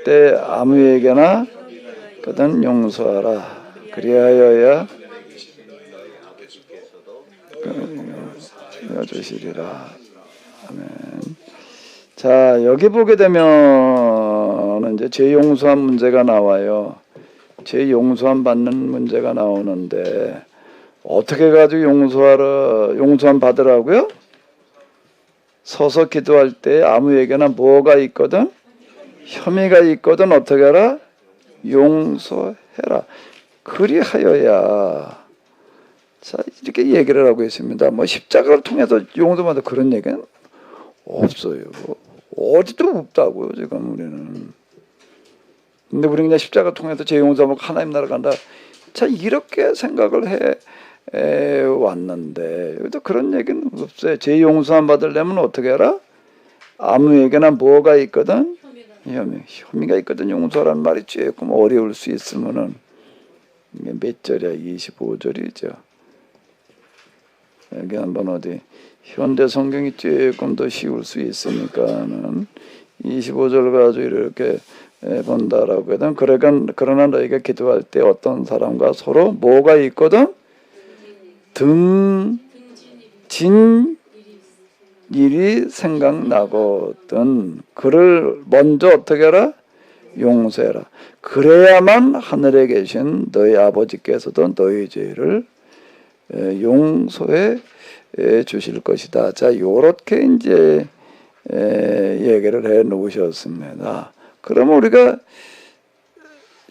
때 아무에게나 그든 용서하라. 그리하여야 주시리라. 아멘. 자, 여기 보게 되면 이제 죄 용서한 문제가 나와요. 죄 용서함 받는 문제가 나오는데 어떻게 가지고 용서함 받으라고요? 서서 기도할 때 아무에게나 뭐가 있거든 혐의가 있거든 어떻게 하라? 용서해라. 그리하여야. 자, 이렇게 얘기를 하고 있습니다. 뭐 십자가를 통해서 용서받아 그런 얘기는 없어요. 어디도 없다고요, 지금 우리는. 근데 우리는 그냥 십자가 통해서 죄 용서하고 하나님 나라 간다. 자, 이렇게 생각을 해 왔는데 여기도 그런 얘기는 없어요. 죄 용서함 받으려면 어떻게 해라? 아무에게나 뭐가 있거든? 혐의가 있거든 용서라는 말이 조금 어려울 수 있으면은 이게 몇 절이야? 25절이죠. 여기 한번 어디 현대 성경이 조금 더 쉬울 수 있으니까는 25절 가지고 이렇게 본다라고 해도 그러나 너희가 기도할 때 어떤 사람과 서로 뭐가 있거든? 등진 일이 생각나거든 그를 먼저 어떻게 해라? 용서해라. 그래야만 하늘에 계신 너희 아버지께서도 너희 죄를 용서해 주실 것이다. 자, 요렇게 이제 얘기를 해 놓으셨습니다. 그러면 우리가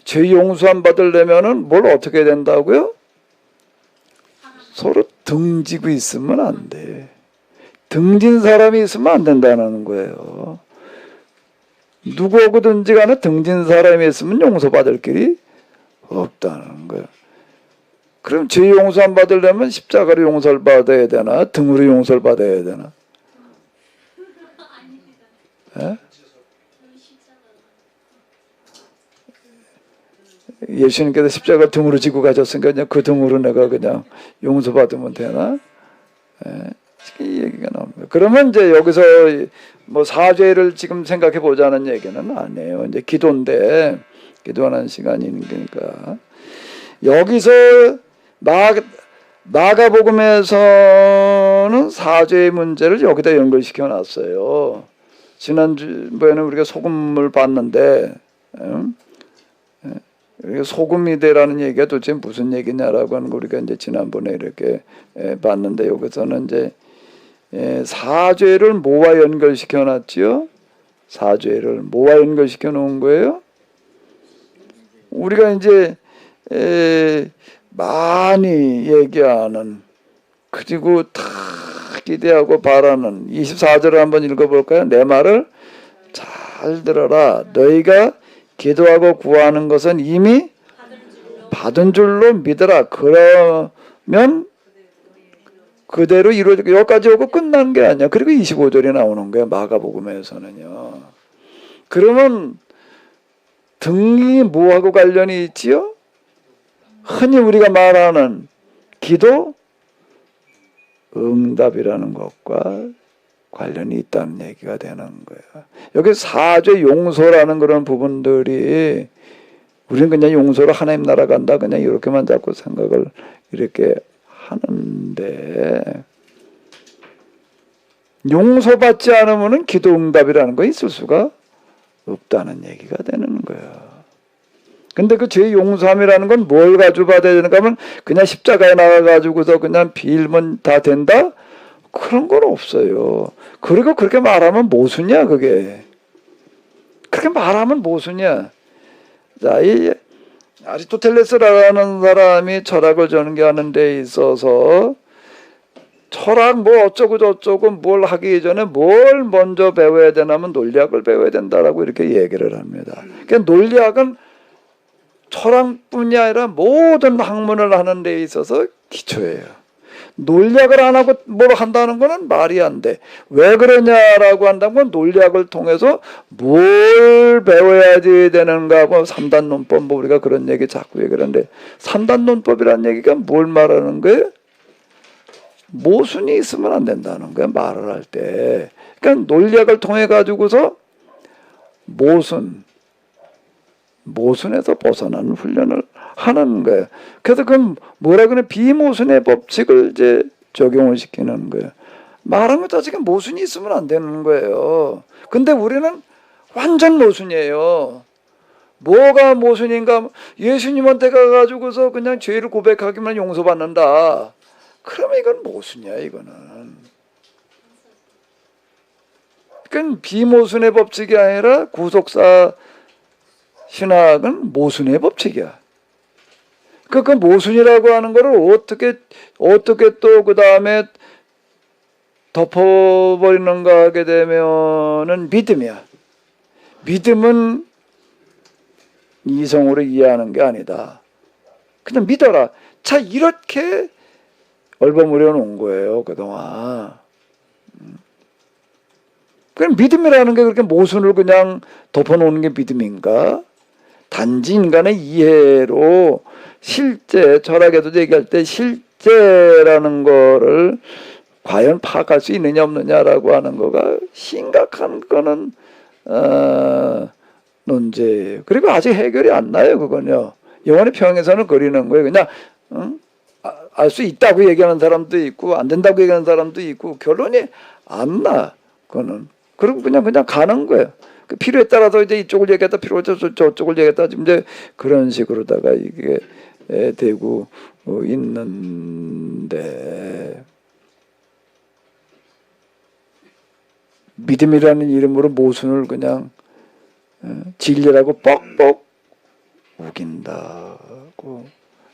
죄 용서함 받으려면은 뭘 어떻게 해야 된다고요? 서로 등지고 있으면 안 돼. 등진 사람이 있으면 안 된다는 거예요. 누구든지 간에 등진 사람이 있으면 용서받을 길이 없다는 거예요. 그럼 죄 용서 안 받으려면 십자가로 용서를 받아야 되나? 등으로 용서를 받아야 되나? 예? 예수님께서 십자가 등으로 지고 가셨으니까 그냥 그 등으로 내가 그냥 용서받으면 되나? 예? 이 얘기가 나옵니다. 그러면 이제 여기서 뭐 사죄를 지금 생각해 보자는 얘기는 아니에요. 이제 기도인데 기도하는 시간이니까 여기서 마가복음에서는 사죄의 문제를 여기다 연결시켜 놨어요. 지난주에는 우리가 소금을 봤는데 소금이되라는 얘기가 도대체 무슨 얘기냐라고 하는 거 우리가 이제 지난번에 이렇게 봤는데 여기서는 이제 사죄를 뭐와 연결시켜 놨지요? 사죄를 뭐와 연결시켜 놓은 거예요? 우리가 이제 많이 얘기하는 그리고 다 기대하고 바라는 24절을 한번 읽어볼까요? 내 말을 잘 들어라. 너희가 기도하고 구하는 것은 이미 받은 줄로 믿어라. 그러면 그대로 이루어지고 여기까지 오고 끝난 게 아니야. 그리고 25절이 나오는 거야. 마가복음에서는요. 그러면 등이 뭐하고 관련이 있지요? 흔히 우리가 말하는 기도 응답이라는 것과 관련이 있다는 얘기가 되는 거예요. 여기 사죄 용서라는 그런 부분들이 우리는 그냥 용서로 하나님 나라 간다 그냥 이렇게만 자꾸 생각을 이렇게 하는데 용서받지 않으면 기도 응답이라는 거 있을 수가 없다는 얘기가 되는 거예요. 근데 그 죄 용서함이라는 건 뭘 가지고 받아야 되는가 하면 그냥 십자가에 나가가지고서 그냥 빌면 다 된다? 그런 건 없어요. 그리고 그렇게 말하면 모순이야 그게. 그렇게 말하면 모순이야. 자, 이 아리스토텔레스라는 사람이 철학을 전개하는 데 있어서 철학 뭐 어쩌고 저쩌고 뭘 하기 전에 뭘 먼저 배워야 되냐면 논리학을 배워야 된다라고 이렇게 얘기를 합니다. 그러니까 논리학은 철학뿐이 아니라 모든 학문을 하는 데 있어서 기초예요. 논리학을 안 하고 뭘 한다는 거는 말이 안 돼. 왜 그러냐라고 한다면 논리학을 통해서 뭘 배워야 되는가 하고 3단 논법 뭐 우리가 그런 얘기 자꾸 얘기를 하는데 3단 논법이라는 얘기가 뭘 말하는 거예요? 모순이 있으면 안 된다는 거야 말을 할 때. 그러니까 논리학을 통해 가지고서 모순 모순에서 벗어나는 훈련을 하는 거예요. 그래서 그 뭐라 그래 비모순의 법칙을 이제 적용을 시키는 거예요. 말한 것 자체가 모순이 있으면 안 되는 거예요. 근데 우리는 완전 모순이에요. 뭐가 모순인가? 예수님한테 가가지고서 그냥 죄를 고백하기만 용서받는다. 그러면 이건 모순이야, 이거는. 그건 비모순의 법칙이 아니라 구속사 신학은 모순의 법칙이야. 그 모순이라고 하는 거를 어떻게 또 그 다음에 덮어버리는가 하게 되면은 믿음이야. 믿음은 이성으로 이해하는 게 아니다. 그냥 믿어라. 자, 이렇게 얼버무려 놓은 거예요, 그동안. 그럼 믿음이라는 게 그렇게 모순을 그냥 덮어놓는 게 믿음인가? 단지 인간의 이해로 실제, 철학에도 얘기할 때 실제라는 거를 과연 파악할 수 있느냐 없느냐라고 하는 거가 심각한 거는 논제예요. 그리고 아직 해결이 안 나요, 그건요. 영원의 평행선을 그리는 거예요. 그냥 알 수 있다고 얘기하는 사람도 있고 안 된다고 얘기하는 사람도 있고 결론이 안 나. 그거는. 그리고 그냥 가는 거예요. 그 필요에 따라서 이제 이쪽을 얘기했다, 필요가 저쪽을 얘기했다, 지금 이제 그런 식으로다가 이게 되고 있는데 믿음이라는 이름으로 모순을 그냥 진리라고 뻑뻑 우긴다고.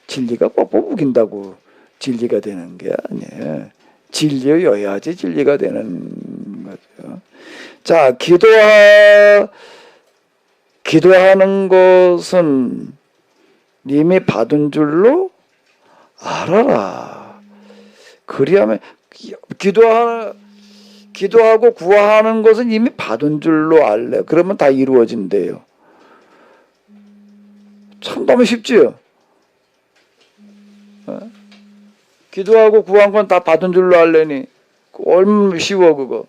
진리가 뻑뻑 우긴다고 진리가 되는 게 아니에요. 진리여야지 진리가 되는 거죠. 자, 기도하는 것은 이미 받은 줄로 알아라. 그리하면 기도하고 구하는 것은 이미 받은 줄로 알래. 그러면 다 이루어진대요. 참 너무 쉽지요. 기도하고 구한 건 다 받은 줄로 알래니 얼마나 쉬워 그거.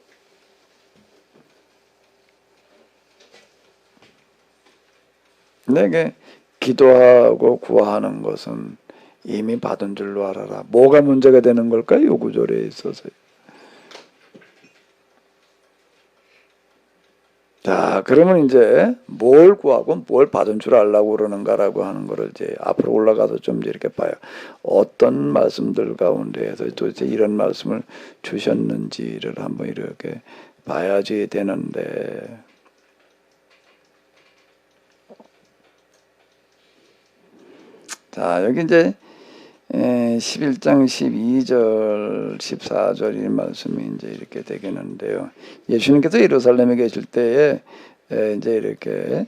내게 기도하고 구하는 것은 이미 받은 줄로 알아라. 뭐가 문제가 되는 걸까요? 요 구절에 있어서. 자, 그러면 이제 뭘 구하고 뭘 받은 줄 알라고 그러는가라고 하는 거를 이제 앞으로 올라가서 좀 이렇게 봐요. 어떤 말씀들 가운데에서 도대체 이런 말씀을 주셨는지를 한번 이렇게 봐야지 되는데. 자, 여기 이제 11장 12절 14절 이 말씀이 이제 이렇게 되겠는데요. 예수님께서 예루살렘에 계실 때에 이제 이렇게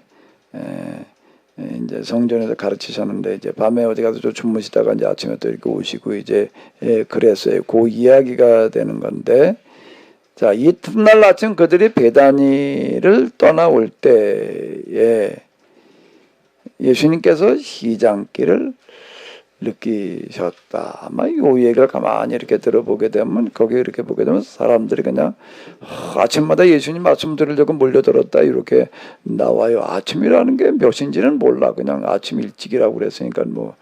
이제 성전에서 가르치셨는데 이제 밤에 어디 가서 좀 주무시다가 이제 아침에 또 이렇게 오시고 이제 그랬어요. 그 이야기가 되는 건데, 자, 이튿날 아침 그들이 베다니를 떠나올 때에 예수님께서 시장길을 느끼셨다. 아마 이 얘기를 가만히 이렇게 들어보게 되면, 거기 이렇게 보게 되면 사람들이 그냥 아침마다 예수님 말씀 들으려고 몰려들었다 이렇게 나와요. 아침이라는 게 몇인지는 몰라. 그냥 아침 일찍이라고 그랬으니까 뭐.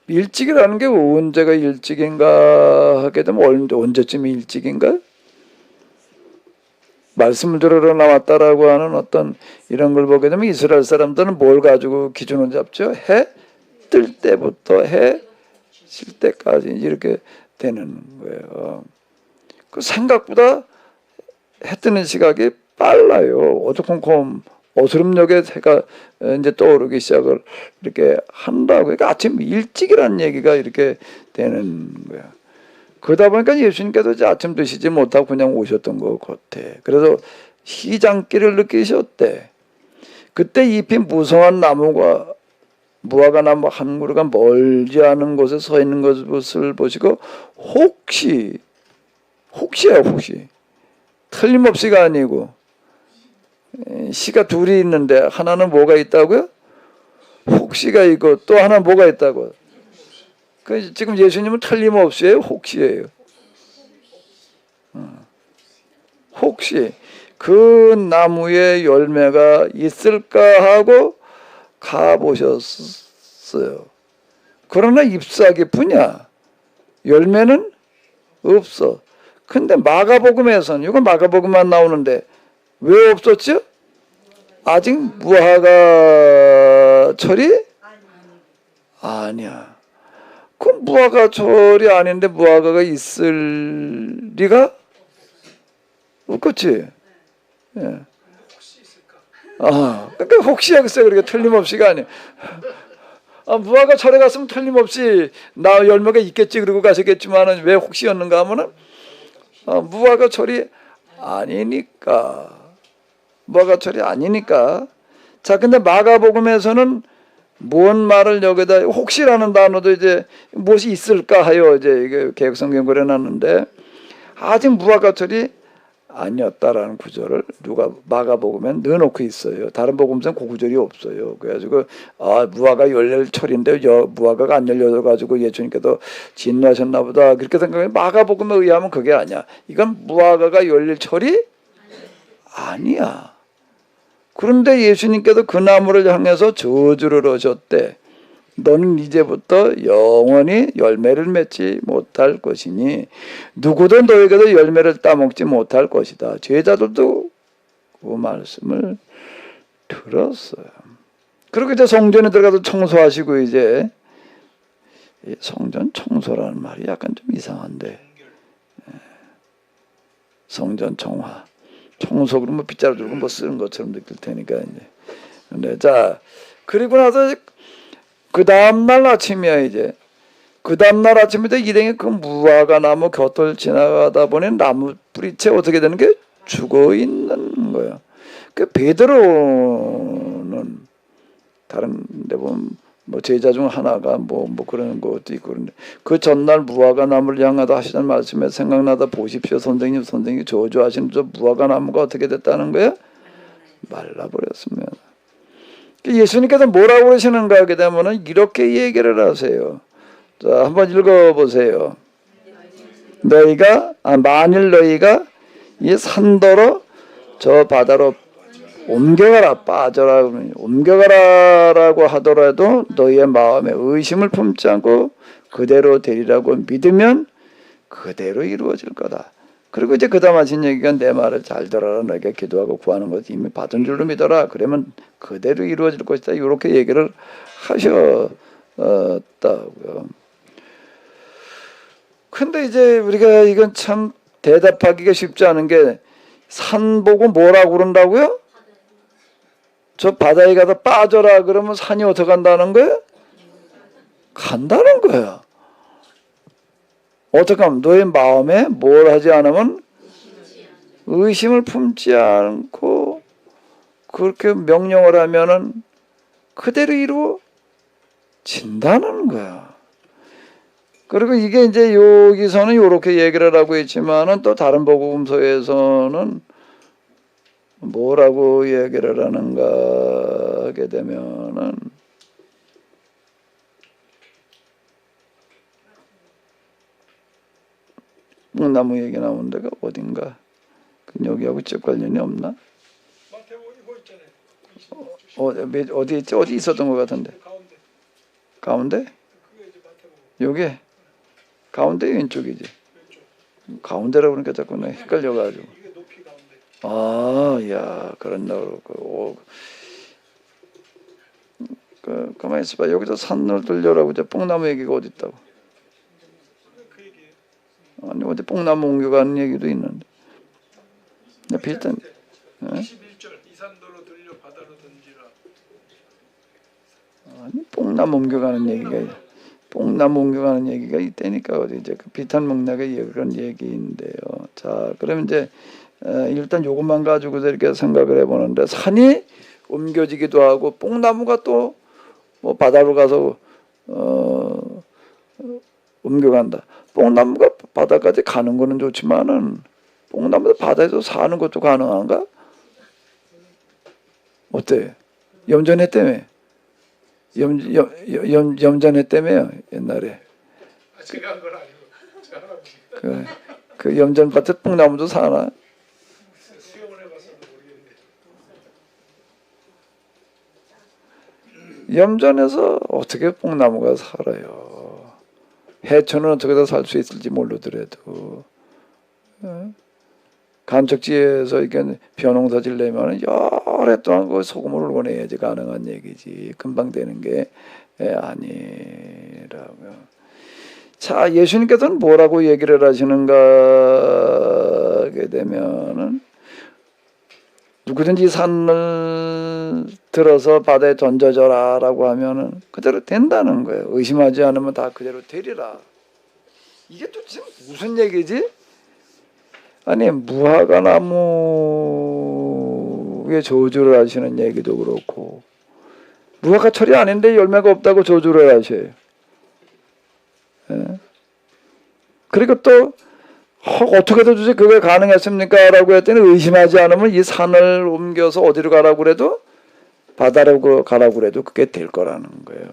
일찍이라는 게 언제가 일찍인가 하게 되면 언제쯤이 일찍인가? 말씀을 들으러 나왔다라고 하는 어떤 이런 걸 보게 되면 이스라엘 사람들은 뭘 가지고 기준을 잡죠? 해 뜰 때부터 해 질 때까지 이렇게 되는 거예요. 그 생각보다 해 뜨는 시각이 빨라요. 어두컴컴 어스름녘에 해가 이제 떠오르기 시작을 이렇게 한다고. 그러니까 아침 일찍이라는 얘기가 이렇게 되는 거야. 그러다 보니까 예수님께서 이제 아침 드시지 못하고 그냥 오셨던 것 같아. 그래서 시장길을 느끼셨대. 그때 잎이 무성한 나무가 무화과나무 한 그루가 멀지 않은 곳에 서 있는 것을 보시고 혹시 틀림없이가 아니고 시가 둘이 있는데 하나는 뭐가 있다고요? 혹시가 있고 또 하나 뭐가 있다고. 그 지금 예수님은 틀림없이에요, 혹시예요. 혹시. 그 나무에 열매가 있을까 하고 가보셨어요. 그러나 잎사귀뿐이야. 열매는 없어. 근데 마가복음에서는, 이건 마가복음만 나오는데 왜 없었죠? 아직 무화과철이 아니야. 그 무화과철이 아닌데 무화과가 있을 리가 없겠지. 예. 그러니까 혹시 하겠어요. 그러니까 틀림없이가 아니에요. 무화과철에 갔으면 틀림없이 나 열매가 있겠지 그러고 가셨겠지만은 왜 혹시였는가 하면은 무화과철이 아니니까. 무화과철이 아니니까. 자, 근데 마가복음에서는 뭔 말을 여기다 혹시라는 단어도 이제 무엇이 있을까 하여 이제 이게 개혁성경 그려놨는데 아직 무화과철이 아니었다라는 구절을 누가 마가복음엔 넣어놓고 있어요. 다른 복음서는 그 구절이 없어요. 그래가지고 무화과 열릴 철인데 무화과가 안 열려가지고 예수님께서 진노하셨나 보다 그렇게 생각해요. 마가복음에 의하면 그게 아니야. 이건 무화과가 열릴 철이 아니야. 그런데 예수님께서 그 나무를 향해서 저주를 하셨대. 너는 이제부터 영원히 열매를 맺지 못할 것이니 누구도 너에게도 열매를 따먹지 못할 것이다. 제자들도 그 말씀을 들었어요. 그리고 이제 성전에 들어가서 청소하시고 이제 성전 청소라는 말이 약간 좀 이상한데 성전 청화 청소 그러면 빗자루 들고 뭐 쓰는 것처럼 느낄 테니까 이제 근데 자 그리고 나서 그 다음날 아침이야 이제. 그 다음날 아침에 일행이 그 무화과 나무 곁을 지나가다 보니 나무 뿌리채 어떻게 되는 게 죽어 있는 거야. 그 베드로는 다른 데 보면 뭐 제자 중 하나가 뭐 그런 것도 있고 그런데 그 전날 무화과 나무를 향하다 하시는 말씀에 생각나다 보십시오. 선생님 저주하시는 저 무화과 나무가 어떻게 됐다는 거야? 말라버렸습니다. 예수님께서 뭐라고 그러시는가 하게 되면 이렇게 얘기를 하세요. 자, 한번 읽어보세요. 만일 너희가 이 산더러 저 바다로 옮겨가라 빠져라 옮겨가라라고 하더라도 너희의 마음에 의심을 품지 않고 그대로 되리라고 믿으면 그대로 이루어질 거다. 그리고 이제 그 다음 하신 얘기가 내 말을 잘 들어라. 너희가 기도하고 구하는 것이 이미 받은 줄로 믿어라. 그러면 그대로 이루어질 것이다. 이렇게 얘기를 하셨다고요. 근데 이제 우리가 이건 참 대답하기가 쉽지 않은 게 산 보고 뭐라고 그런다고요? 저 바다에 가서 빠져라 그러면 산이 어떻게 간다는 거예요? 간다는 거야. 어떻게 하면 너의 마음에 뭘 하지 않으면 의심을 품지 않고 그렇게 명령을 하면은 그대로 이루어진다는 거야. 그리고 이게 이제 여기서는 이렇게 얘기를 하고 있지만은 또 다른 복음서에서는 뭐라고 얘기를 하는가 하게 되면은 나무 얘기 나오는 데가 어딘가? 여기하고 쭉 관련이 없나? 어디 있지? 어디 있었던 것 같은데? 가운데? 여기? 가운데 왼쪽이지? 가운데라고 그러니까 자꾸 나 헷갈려가지고. 야, 그런다고 그러고. 가만히 있어봐. 여기서 산을 들려라고 이제 뽕나무 얘기가 어디 있다고? 아니 어디 뽕나무 옮겨가는 얘기도 있는데. 비슷한. 21절 이산도로 들려 바다로 던지라. 아니 뽕나무 옮겨가는 얘기가 있다니까 어디 이제 그 비탄 맥락의 그런 얘기인데요. 자, 그러면 이제 일단 요것만 가지고 이렇게 생각을 해보는데 산이 옮겨지기도 하고 뽕나무가 또 뭐 바다로 가서 옮겨간다. 뽕나무가 바다까지 가는 거는 좋지만은 뽕나무도 바다에서 사는 것도 가능한가? 어때? 염전회 때문에. 염전회 때문에요. 옛날에. 제가 한 건 아니고 제가 할아버지. 그 염전밭에 뽕나무도 사나? 수영을 해봐서. 염전에서 어떻게 뽕나무가 살아요? 해초는 어떻게 다 살 수 있을지 모르더라도 간척지에서 이게 벼농사질 내면 여러 동안 그 소금을 원해야지 가능한 얘기지 금방 되는 게 아니라고요. 자, 예수님께서는 뭐라고 얘기를 하시는가 하게 되면은 누구든지 산을 들어서 바다에 던져져라 라고 하면은 그대로 된다는 거예요. 의심하지 않으면 다 그대로 되리라. 이게 또 지금 무슨 얘기지? 아니 무화과나무에 저주를 하시는 얘기도 그렇고 무화과 철이 아닌데 열매가 없다고 저주를 하셔요. 예? 그리고 또 어떻게 도대체 그게 가능했습니까? 라고 했더니 의심하지 않으면 이 산을 옮겨서 어디로 가라고 그래도 바다로 가라고 그래도 그게 될 거라는 거예요.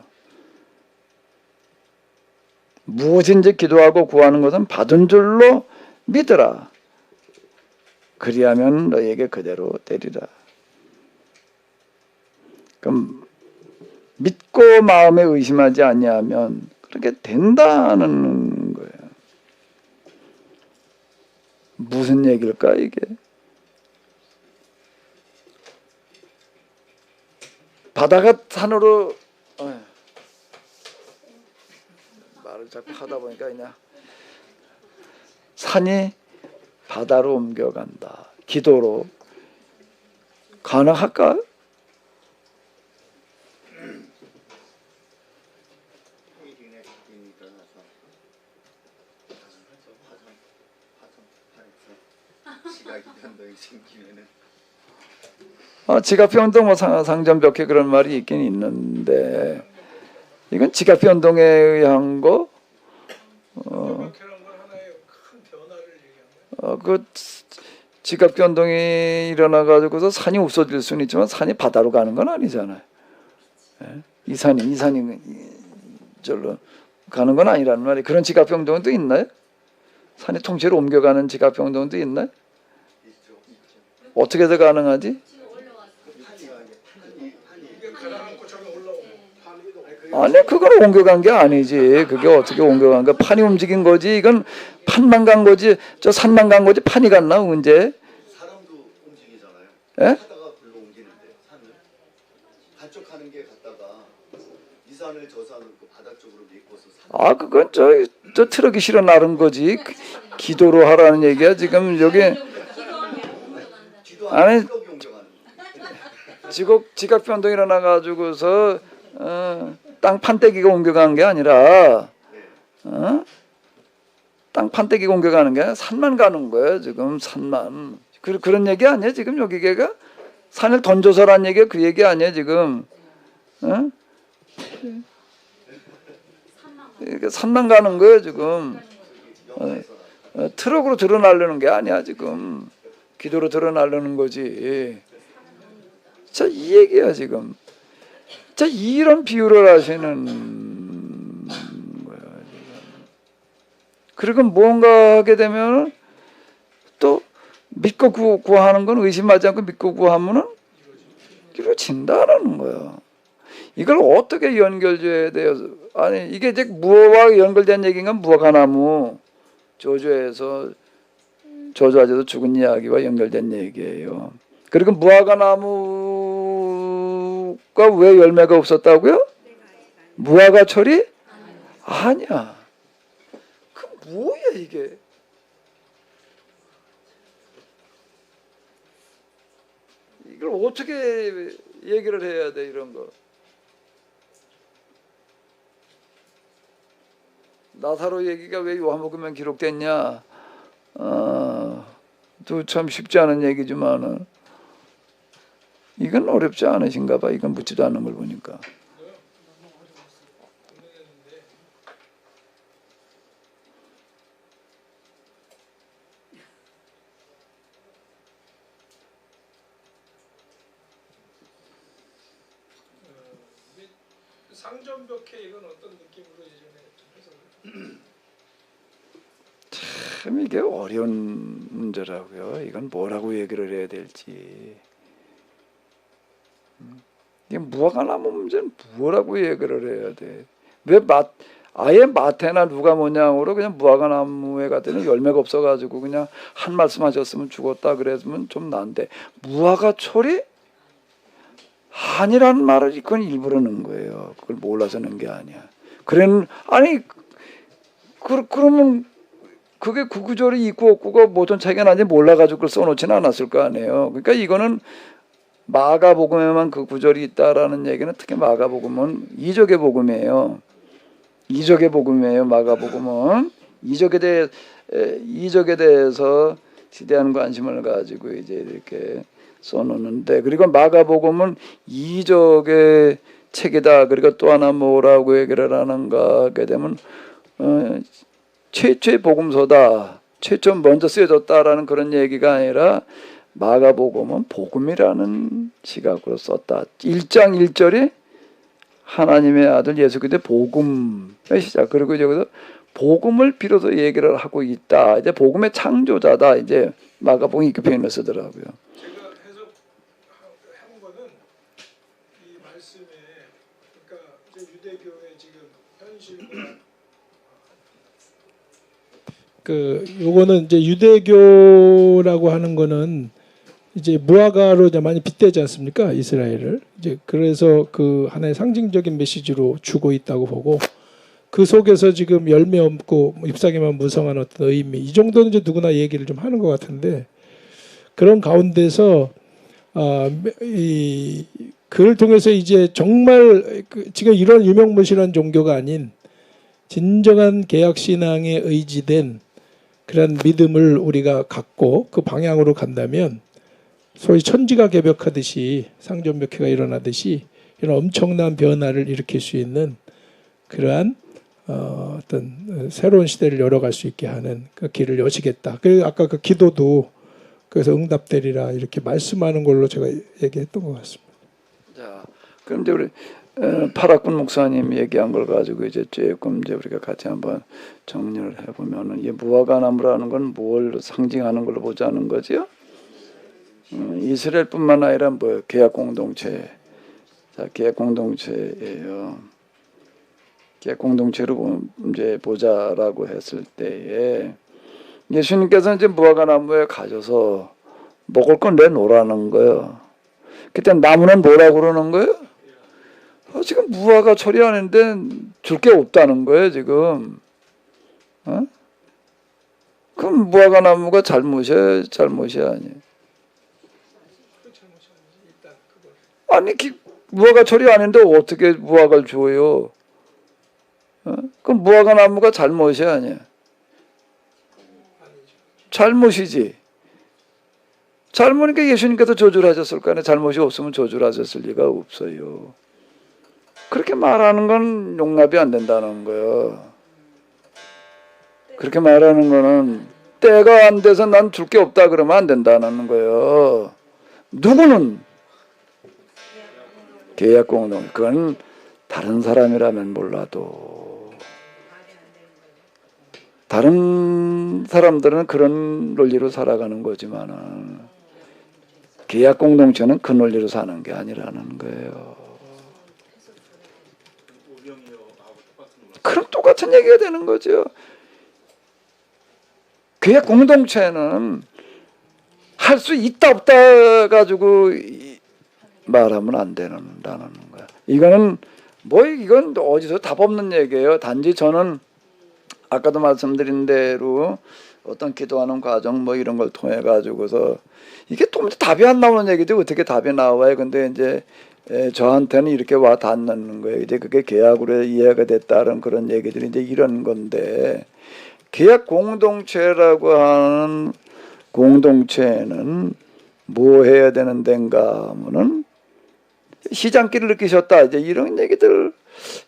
무엇인지 기도하고 구하는 것은 받은 줄로 믿으라. 그리하면 너에게 그대로 되리라. 그럼 믿고 마음에 의심하지 아니하면 그렇게 된다는 거예요. 무슨 얘기일까 이게? 바다가 산으로 말을 자꾸 하다 보니까 그냥 산이 바다로 옮겨간다. 기도로 가능할까? 지각변동 뭐 상전벽해 그런 말이 있긴 있는데 이건 지각변동에 의한 거 상전벽해라는 건 하나의 큰 변화를 얘기하는 거예요. 그 지각변동이 일어나 가지고서 산이 없어질 수는 있지만 산이 바다로 가는 건 아니잖아요. 예? 이 산이 절로 가는 건 아니라는 말이에요. 그런 지각변동은 또 있나요? 산이 통째로 옮겨가는 지각변동도 있나요? 어떻게 해서 가능하지? 이게 가라앉고 저기 올라오고 아니 그건 옮겨간 게 아니지. 그게 어떻게 옮겨간 거야? 판이 움직인 거지. 이건 판만 간 거지. 저 산만 간 거지. 판이 갔나 언제? 사람도 움직이잖아요. 예? 하다가 불로 옮기는데 산을 반쪽하는 게 갔다가 이 산을 저 산을 그 바다 쪽으로 메꿔서 산. 그건 저 트럭이 실어 나른 거지. 기도로 하라는 얘기야. 지금 여기 뒤도 아니, 안 트럭이 옮겨가는. 지각변동이 일어나 가지고서 땅 판때기가 옮겨간 게 아니라 땅 판때기가 옮겨가는 게 아니라 산만 가는 거예요. 지금 산만. 그런 얘기 아니에요. 지금 여기가 산을 던져서란 얘기가 그 얘기 아니에요. 지금. 산만 가는 거예요. 지금. 트럭으로 드러나려는 게 아니야. 지금. 기도로 드러나려는 거지. 자, 이 얘기야 지금. 자, 이런 비유를 하시는 거야. 그리고 뭔가 하게 되면 또 믿고 구하는 건 의심하지 않고 믿고 구하면은 이루어진다는 거야. 이걸 어떻게 연결줘야 돼요? 아니 이게 이제 무화과 연결된 얘기인가? 무화과나무 저주에서 저주하셔서 죽은 이야기와 연결된 얘기예요. 그리고 무화과나무가 왜 열매가 없었다고요? 무화과철이 아니야. 그 뭐야 이게? 이걸 어떻게 얘기를 해야 돼 이런 거? 나사로 얘기가 왜 요한복음에 기록됐냐? 또 참 쉽지 않은 얘기지만은 이건 어렵지 않으신가 봐. 이건 묻지도 않는 걸 보니까. 상전벽해 이건 어떤 느낌으로 예전에 좀 해석을 참 이게 어려운 문제라고요. 이건 뭐라고 얘기를 해야 될지. 이게 무화과 나무 문제는 뭐라고 얘기를 해야 돼? 왜 아예 마태나 누가모냐으로 그냥 무화과 나무에 갔더니 열매가 없어가지고 그냥 한 말씀 하셨으면 죽었다 그랬으면 좀 난데 무화과 철이 아니라는 말을 그건 일부러 넣은 거예요. 그걸 몰라서 넣은 게 아니야. 아니 그러면 그게 그 구절이 있고 없고가 모든 차이가 나지 몰라가지고 그걸 써놓지는 않았을 거 아니에요. 그러니까 이거는 마가복음에만 그 구절이 있다라는 얘기는 특히 마가복음은 이적의 복음이에요. 이적의 복음이에요. 마가복음은 이적에 대해서 지대한 관심을 가지고 이제 이렇게 써놓는데, 그리고 마가복음은 이적의 책이다. 그리고 또 하나 뭐라고 얘기를 하는가 하게 되면 최초의 복음서다. 최초 먼저 쓰여졌다라는 그런 얘기가 아니라 마가복음은 복음이라는 시각으로 썼다. 1장 1절이 하나님의 아들 예수 그리스도의 복음의 시작. 그리고 이제 여기서 복음을 빌어서 얘기를 하고 있다. 이제 복음의 창조자다. 이제 마가복음이 이렇게 표현을 쓰더라고요. 제가 해석한 거는 이 말씀에 그러니까 이제 유대교의 지금 현실과 요거는 이제 유대교라고 하는 거는 이제 무화과로 이제 많이 빗대지 않습니까? 이스라엘을. 이제 그래서 그 하나의 상징적인 메시지로 주고 있다고 보고, 그 속에서 지금 열매 없고 잎사귀만 무성한 어떤 의미, 이 정도는 이제 누구나 얘기를 좀 하는 것 같은데, 그런 가운데서 그를 통해서 이제 정말 지금 이런 유명무실한 종교가 아닌 진정한 개혁 신앙에 의지된 그런 믿음을 우리가 갖고 그 방향으로 간다면, 소위 천지가 개벽하듯이 상존벽해가 일어나듯이 이런 엄청난 변화를 일으킬 수 있는 그러한 어떤 새로운 시대를 열어갈 수 있게 하는 그 길을 여시겠다. 그리고 아까 그 기도도 그래서 응답되리라 이렇게 말씀하는 걸로 제가 얘기했던 것 같습니다. 자, 그럼 이제 우리 파락군 목사님 얘기한 걸 가지고 이제 조금 이제 우리가 같이 한번 정리를 해보면은, 이 무화과 나무라는 건 뭘 상징하는 걸로 보자는 거죠. 이스라엘뿐만 아니라 뭐 계약 공동체, 자 계약 공동체예요. 계약 공동체로 이제 보자라고 했을 때에 예수님께서는 이제 무화과 나무에 가셔서 먹을 건 내놓으라는 거예요. 그때 나무는 뭐라고 그러는 거예요? 지금 무화과 처리하는데 줄 게 없다는 거예요 지금. 그럼 무화과 나무가 잘못이야, 잘못이 아니에요. 아니 무화과 처리 아닌데 어떻게 무화과를 줘요? 그럼 무화과 나무가 잘못이 아니야. 잘못이지. 잘못이니까 예수님께서 저주를 하셨을 거 아니에요. 잘못이 없으면 저주를 하셨을 리가 없어요. 그렇게 말하는 건 용납이 안 된다는 거예요. 그렇게 말하는 거는 때가 안 돼서 난 줄 게 없다 그러면 안 된다는 거예요. 누구는 계약 공동, 그건 다른 사람이라면 몰라도 다른 사람들은 그런 논리로 살아가는 거지만은 계약 공동체는 그 논리로 사는 게 아니라는 거예요. 그럼 똑같은 얘기가 되는 거죠. 계약 공동체는 할 수 있다 없다 가지고 말하면 안 된다는 거야. 이거는 이건 어디서 답 없는 얘기예요. 단지 저는 아까도 말씀드린 대로 어떤 기도하는 과정 이런 걸 통해 가지고서 이게 또 답이 안 나오는 얘기죠. 어떻게 답이 나와요? 근데 이제 저한테는 이렇게 와 닿는 거예요. 이제 그게 계약으로 이해가 됐다는 그런 얘기들이 이제 이런 건데, 계약 공동체라고 하는 공동체는 뭐 해야 되는 데인가 하면은 시장길을 느끼셨다. 이제 이런 얘기들,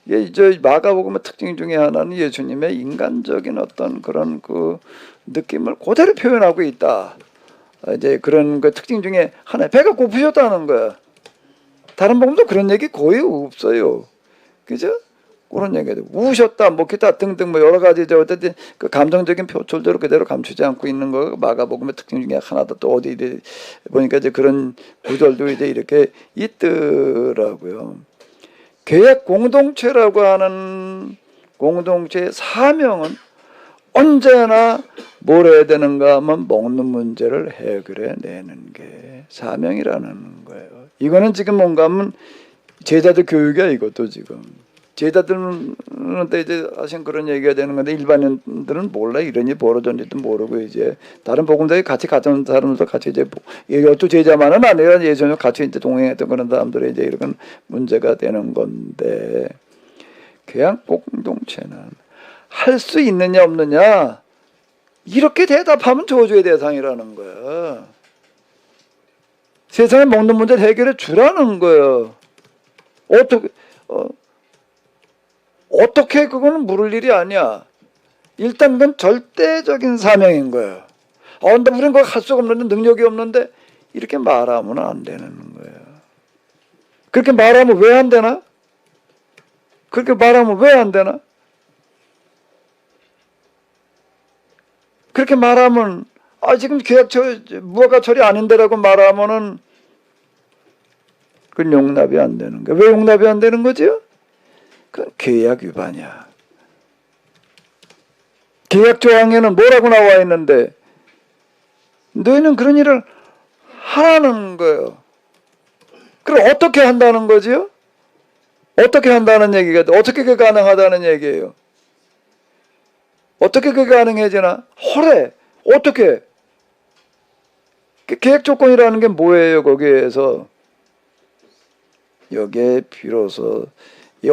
이제 마가복음의 특징 중에 하나는 예수님의 인간적인 어떤 그런 그 느낌을 그대로 표현하고 있다. 이제 그런 그 특징 중에 하나, 배가 고프셨다는 거야. 다른 복음도 그런 얘기 거의 없어요. 그죠? 그런 얘기도 우셨다, 뭐 기타 등등 뭐 여러 가지 저 어쨌든 그 감정적인 표출대로 그대로 감추지 않고 있는 거 마가복음의 특징 중에 하나다. 또 어디 보니까 이제 그런 구절도 이제 이렇게 있더라고요. 계약 공동체라고 하는 공동체의 사명은 언제나 뭘 해야 되는가 하면 먹는 문제를 해결해 내는 게 사명이라는 거예요. 이거는 지금 뭔가 하면 제자들 교육이야, 이것도 지금. 제자들한테 이제 하신 그런 얘기가 되는 건데 일반인들은 몰라. 이런 일이 벌어졌는지도 모르고 이제 다른 복음자에 같이 갔던 사람들도 같이 이제 이것도 제자만은 아니라 예전에 같이 이제 동행했던 그런 사람들의 이제 이런 문제가 되는 건데 그냥 공동체는 할 수 있느냐 없느냐 이렇게 대답하면 저주의 대상이라는 거야. 세상에 먹는 문제를 해결해 주라는 거예요. 어떻게 그거는 물을 일이 아니야. 일단 그건 절대적인 사명인 거예요. 근데 우리는 그거 할 수가 없는데 능력이 없는데 이렇게 말하면 안 되는 거예요. 그렇게 말하면 왜 안 되나? 그렇게 말하면 왜 안 되나? 그렇게 말하면 지금 계약 무화과 처리 아닌데라고 말하면은 그건 용납이 안 되는 거예요. 왜 용납이 안 되는 거죠? 그건 계약 위반이야. 계약 조항에는 뭐라고 나와 있는데 너희는 그런 일을 하라는 거예요. 그럼 어떻게 한다는 거지요? 어떻게 한다는 얘기가 어떻게 그게 가능하다는 얘기예요? 어떻게 그게 가능해지나? 허래. 어떻게? 계약 조건이라는 게 뭐예요? 거기에서 여기에 비로소 이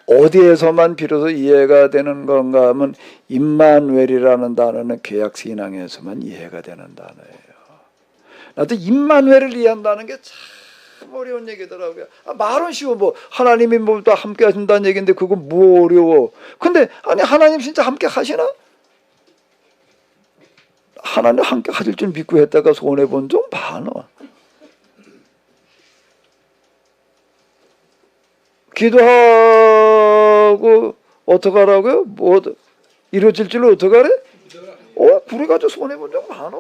어디에서만 비로소 이해가 되는 건가 하면 임마누엘이라는 단어는 계약 신앙에서만 이해가 되는 단어예요. 나도 임마누엘을 이해한다는 게 참 어려운 얘기더라고요. 말은 쉬워. 뭐 하나님이 뭐 또 함께 하신다는 얘기인데 그거 뭐 어려워. 근데 아니 하나님 진짜 함께 하시나? 하나님 함께 하실 줄 믿고 했다가 손해본 적 많아. 기도하고 어떡하라고요? 뭐 이루어질 줄로 어떡하래? 그래가지고 손해본 적 많아.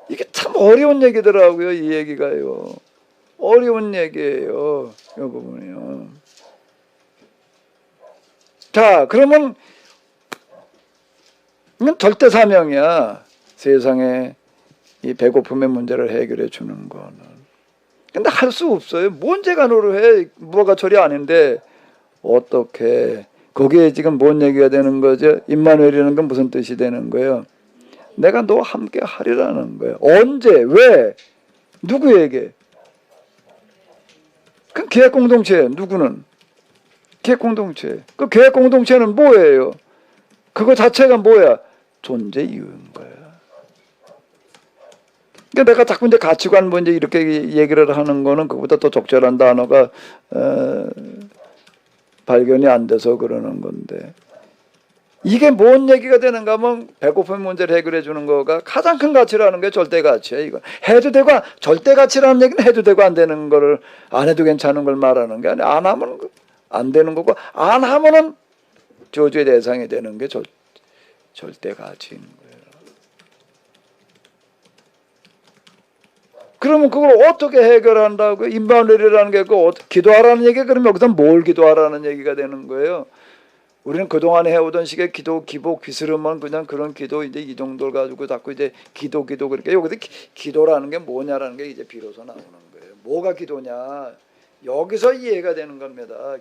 이게 참 어려운 얘기더라고요. 이 얘기가요. 어려운 얘기예요. 이 부분이요. 자, 그러면 이건 절대 사명이야. 세상에 이 배고픔의 문제를 해결해 주는 거는. 근데 할 수 없어요. 뭔제가 노릇해. 무화과 처리 아닌데 어떻게 거기에 지금 뭔 얘기가 되는 거죠? 임마누엘이라는 건 무슨 뜻이 되는 거예요? 내가 너와 함께 하리라는 거예요. 언제? 왜? 누구에게? 그 계약 공동체 누구는? 계약 공동체. 그 계약 공동체는 뭐예요? 그거 자체가 뭐야? 존재 이유인 거야. 그러니까 내가 자꾸 이제 가치관 뭐 이제 이렇게 얘기를 하는 거는 그보다 더 적절한 단어가 발견이 안 돼서 그러는 건데 이게 뭔 얘기가 되는가 하면 배고픔 문제를 해결해 주는 거가 가장 큰 가치라는 게 절대 가치예요. 이거 해도 되고 절대 가치라는 얘기는 해도 되고 안 되는 거를 안 해도 괜찮은 걸 말하는 게 아니라 안 하면 안 되는 거고 안 하면은 저주의 대상이 되는 게 절대 가치인 거예요. 그러면 그걸 어떻게 해결한다고요? 임마누엘이라는 게 기도하라는 얘기가 그러면 여기서 뭘 기도하라는 얘기가 되는 거예요? 우리는 그동안 해오던 식의 기도, 기복, 귀스름은 그냥 그런 기도 이제 이 정도를 가지고 자꾸 이제 기도 그렇게 여기서 기도라는 게 뭐냐라는 게 이제 비로소 나오는 거예요. 뭐가 기도냐? 여기서 이해가 되는 겁니다.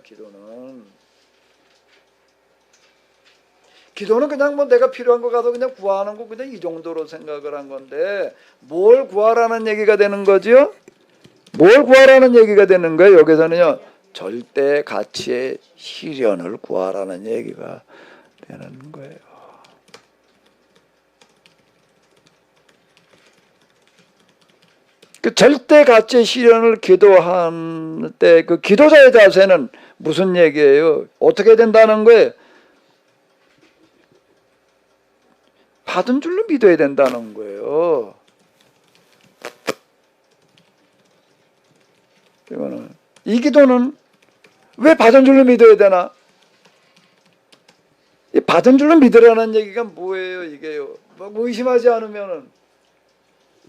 기도는 그냥 뭐 내가 필요한 거 가서 그냥 구하는 거 그냥 이 정도로 생각을 한 건데 뭘 구하라는 얘기가 되는 거죠? 뭘 구하라는 얘기가 되는 거예요? 여기서는요. 절대 가치의 실현을 구하라는 얘기가 되는 거예요. 그 절대 가치의 실현을 기도할 때 그 기도자의 자세는 무슨 얘기예요? 어떻게 된다는 거예요? 받은 줄로 믿어야 된다는 거예요. 이거는 이 기도는 왜 받은 줄로 믿어야 되나? 이 받은 줄로 믿으라는 얘기가 뭐예요, 이게요? 뭐 의심하지 않으면은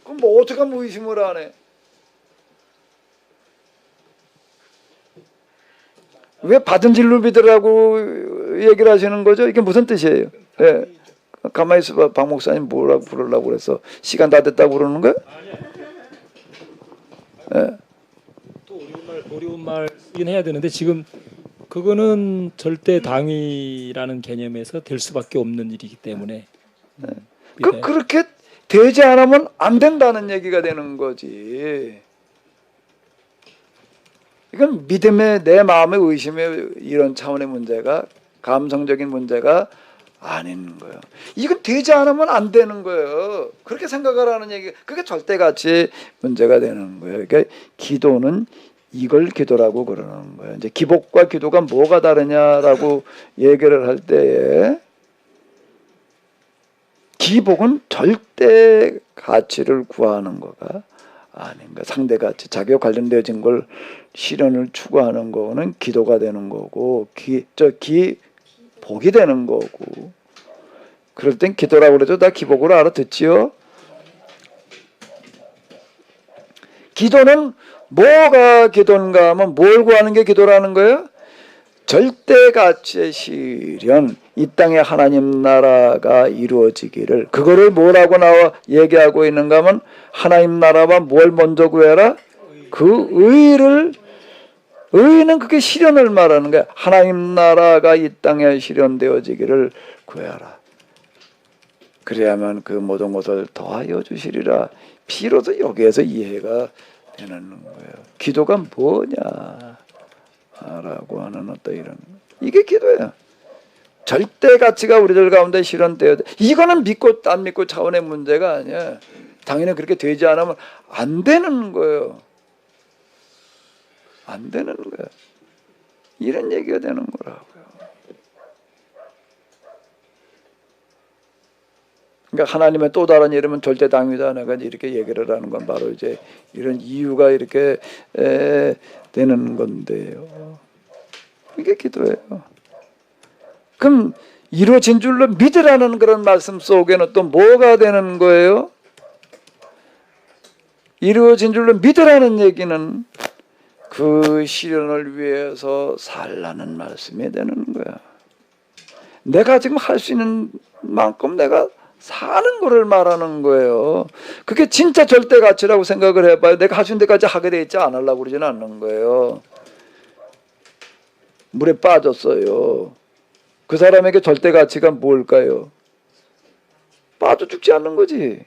그럼 뭐 어떻게 하면 의심을 안 해? 왜 받은 줄로 믿으라고 얘기를 하시는 거죠? 이게 무슨 뜻이에요? 예. 가만히 있어봐. 박 목사님 뭐라고 부르려고 그랬어? 시간 다 됐다고 그러는 거야? 예. 또 어려운 말이긴 해야 되는데 지금 그거는 절대 당위라는 개념에서 될 수밖에 없는 일이기 때문에 그렇게 되지 않으면 안 된다는 얘기가 되는 거지. 이건 믿음의 내 마음의 의심의 이런 차원의 문제가 감성적인 문제가 아닌 거예요. 이건 되지 않으면 안 되는 거예요. 그렇게 생각하라는 얘기. 그게 절대가치 문제가 되는 거예요. 그러니까 기도는 이걸 기도라고 그러는 거예요. 이제 기복과 기도가 뭐가 다르냐라고 얘기를 할 때에 기복은 절대 가치를 구하는 거가 아닌가. 상대 가치, 자기와 관련되어진 걸 실현을 추구하는 거는 기도가 되는 거고, 기복이 되는 거고. 그럴 땐 기도라고 그러죠. 다 기복으로 알아듣지요. 기도는 뭐가 기도인가 하면 뭘 구하는 게 기도라는 거예요? 절대 가치의 실현, 이 땅에 하나님 나라가 이루어지기를, 그거를 뭐라고 나와 얘기하고 있는가 하면 하나님 나라와 뭘 먼저 구해라? 그 의는 그게 실현을 말하는 거야. 하나님 나라가 이 땅에 실현되어지기를 구해라. 그래야만 그 모든 것을 더하여 주시리라. 비로소 여기에서 이해가 되는 거예요. 기도가 뭐냐 라고 하는 어떤 이런, 이게 기도예요. 절대 가치가 우리들 가운데 실현되어야 돼. 이거는 믿고 안 믿고 차원의 문제가 아니야. 당연히 그렇게 되지 않으면 안 되는 거예요. 안 되는 거야. 이런 얘기가 되는 거라고요. 그러니까 하나님의 또 다른 이름은 절대 당위다. 내가 이렇게 얘기를 하는 건 바로 이제 이런 이유가 이렇게 되는 건데요. 이게 기도예요. 그럼 이루어진 줄로 믿으라는 그런 말씀 속에는 또 뭐가 되는 거예요? 이루어진 줄로 믿으라는 얘기는 그 실현을 위해서 살라는 말씀이 되는 거야. 내가 지금 할 수 있는 만큼 내가 사는 거를 말하는 거예요. 그게 진짜 절대 가치라고 생각을 해봐요. 내가 할 수 있는 데까지 하게 돼 있지 안 하려고 그러지는 않는 거예요. 물에 빠졌어요. 그 사람에게 절대 가치가 뭘까요? 빠져 죽지 않는 거지.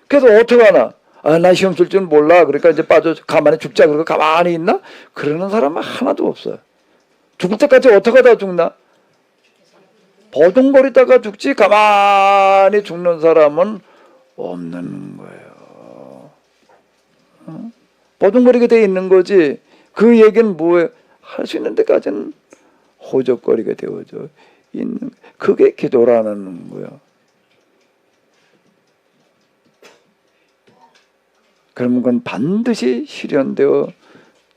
그래서 어떻게 하나? 아, 나 시험 칠 줄 몰라. 그러니까 이제 빠져 가만히 죽자. 그러고 가만히 있나? 그러는 사람은 하나도 없어요. 죽을 때까지 어떻게 하다 죽나? 버둥거리다가 죽지 가만히 죽는 사람은 없는 거예요. 버둥거리게 돼 있는 거지. 그 얘기는 뭐예요? 할 수 있는 데까지는 호적거리게 되어져 있는, 그게 기도라는 거예요. 그러면 그건 반드시 실현되어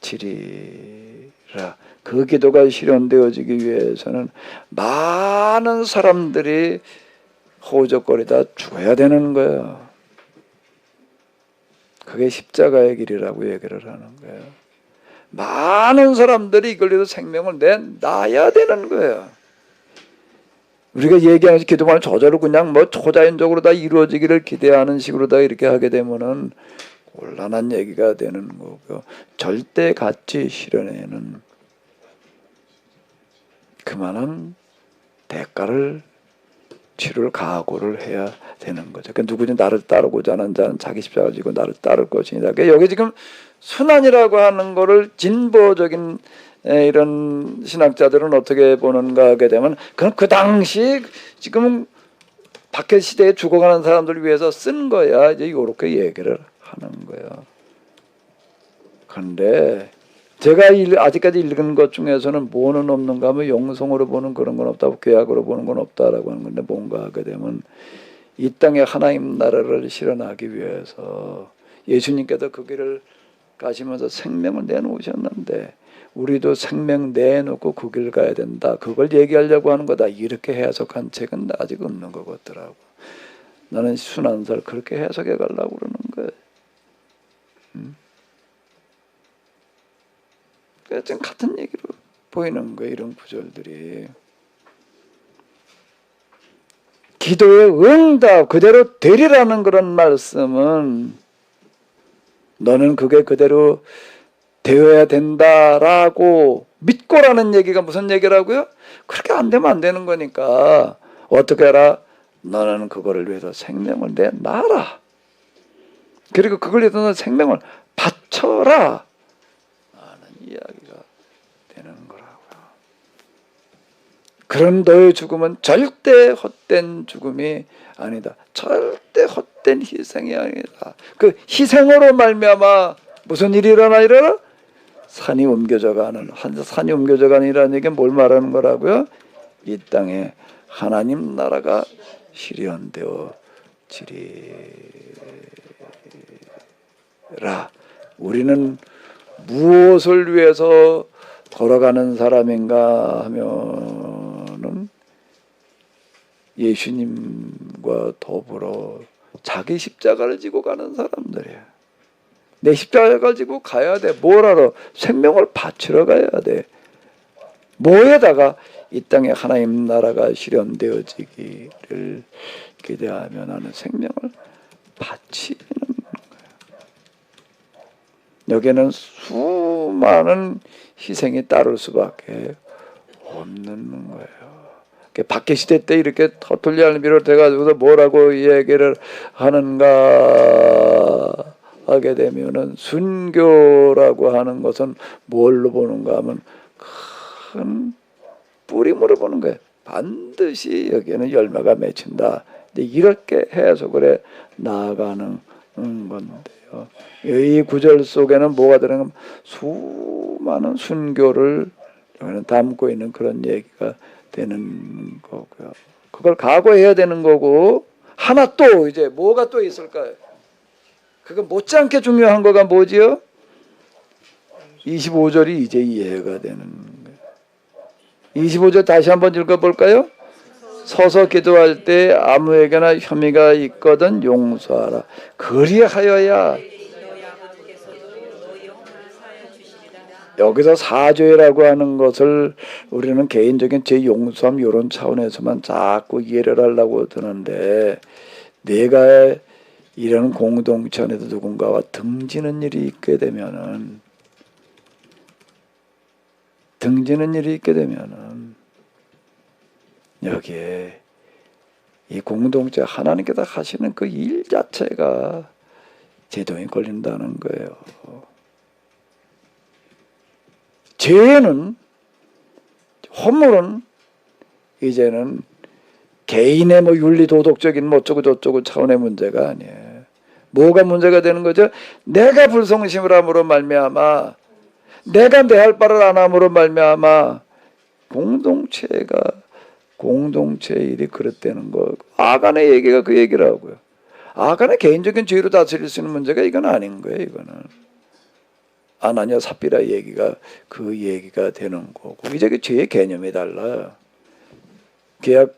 지리라. 그 기도가 실현되어지기 위해서는 많은 사람들이 호적거리다 죽어야 되는 거예요. 그게 십자가의 길이라고 얘기를 하는 거예요. 많은 사람들이 이걸 위해서 생명을 내놔야 되는 거예요. 우리가 얘기하는 기도만 저절로 그냥 뭐 초자연적으로 다 이루어지기를 기대하는 식으로 다 이렇게 하게 되면은 곤란한 얘기가 되는 거고, 절대 가치 실현에는 그만한 대가를 치를 각오를 해야 되는 거죠. 그러니까 누구든지 나를 따르고자 하는 자는 자기 십자가를 지고 나를 따를 것이니다. 그러니까 여기 지금 순환이라고 하는 거를 진보적인 이런 신학자들은 어떻게 보는가 하게 되면, 그건 그 당시 지금 박해 시대에 죽어가는 사람들을 위해서 쓴 거야. 이제 이렇게 얘기를 하는 거예요. 그런데 제가 아직까지 읽은 것 중에서는 뭐는 없는가 하면 영성으로 보는 그런 건 없다고, 죄악으로 보는 건 없다라고 하는 건데, 뭔가 하게 되면 이 땅에 하나님 나라를 실현하기 위해서 예수님께서 그 길을 가시면서 생명을 내놓으셨는데 우리도 생명 내놓고 그 길 가야 된다. 그걸 얘기하려고 하는 거다. 이렇게 해석한 책은 아직 없는 것 같더라고. 나는 순환설 그렇게 해석해 가려고 그러는 거예요. 그래서 지금 같은 얘기로 보이는 거예요. 이런 구절들이. 기도의 응답 그대로 되리라는 그런 말씀은 너는 그게 그대로 되어야 된다라고 믿고라는 얘기가 무슨 얘기라고요? 그렇게 안 되면 안 되는 거니까 어떻게 해라? 너는 그거를 위해서 생명을 내놔라. 그리고 그걸 위해서 너는 생명을 바쳐라 하는 이야기가 되는 거라고요. 그런 너의 죽음은 절대 헛된 죽음이 아니다. 절대 헛된 희생이 아니다. 그 희생으로 말미암아 무슨 일이 일어나? 산이 옮겨져 가는, 산이 옮겨져 가는이라는 얘기는 뭘 말하는 거라고요? 이 땅에 하나님 나라가 실현되어지리라. 우리는 무엇을 위해서 걸어가는 사람인가 하면은 예수님과 더불어 자기 십자가를 지고 가는 사람들이야. 내 십자가를 지고 가야 돼. 뭘 알아? 생명을 바치러 가야 돼. 뭐에다가 이 땅에 하나님 나라가 실현되어지기를 기대하며 나는 생명을 바치는 거예요. 여기에는 수많은 희생이 따를 수밖에 없는 거예요. 박해 시대 때 이렇게 터툴리안을 비롯해가지고 뭐라고 얘기를 하는가 하게 되면은 순교라고 하는 것은 뭘로 보는가 하면 큰 뿌림으로 보는 거예요. 반드시 여기에는 열매가 맺힌다. 이렇게 해석을 해 나아가는 건데요. 이 구절 속에는 뭐가 들어가면 수많은 순교를 담고 있는 그런 얘기가 되는 거고요. 그걸 각오해야 되는 거고 하나 또 이제 뭐가 또 있을까요? 그거 못지않게 중요한 거가 뭐지요? 25절이 이제 이해가 되는 거예요. 25절 다시 한번 읽어볼까요? 서서 기도할 때 아무에게나 혐의가 있거든 용서하라. 그리하여야 여기서 사죄라고 하는 것을 우리는 개인적인 제 용서함 이런 차원에서만 자꾸 이해를 하려고 드는데 내가 이런 공동체 안에서 누군가와 등지는 일이 있게 되면은 여기에 이 공동체 하나님께서 하시는 그 일 자체가 제동이 걸린다는 거예요. 죄는 허물은 이제는 개인의 뭐 윤리 도덕적인 뭐 어쩌고 저쩌고 차원의 문제가 아니에요. 뭐가 문제가 되는 거죠? 내가 불성심을 함으로 말미암아 내가 내 할 바를 안 함으로 말미암아 공동체 일이 그렇다는 거. 아간의 얘기가 그 얘기라고요. 아간의 개인적인 죄로 다스릴 수 있는 문제가 이건 아닌 거예요. 이거는 아나니아 삽비라 얘기가 그 얘기가 되는 거고 이제 그 죄의 개념이 달라요.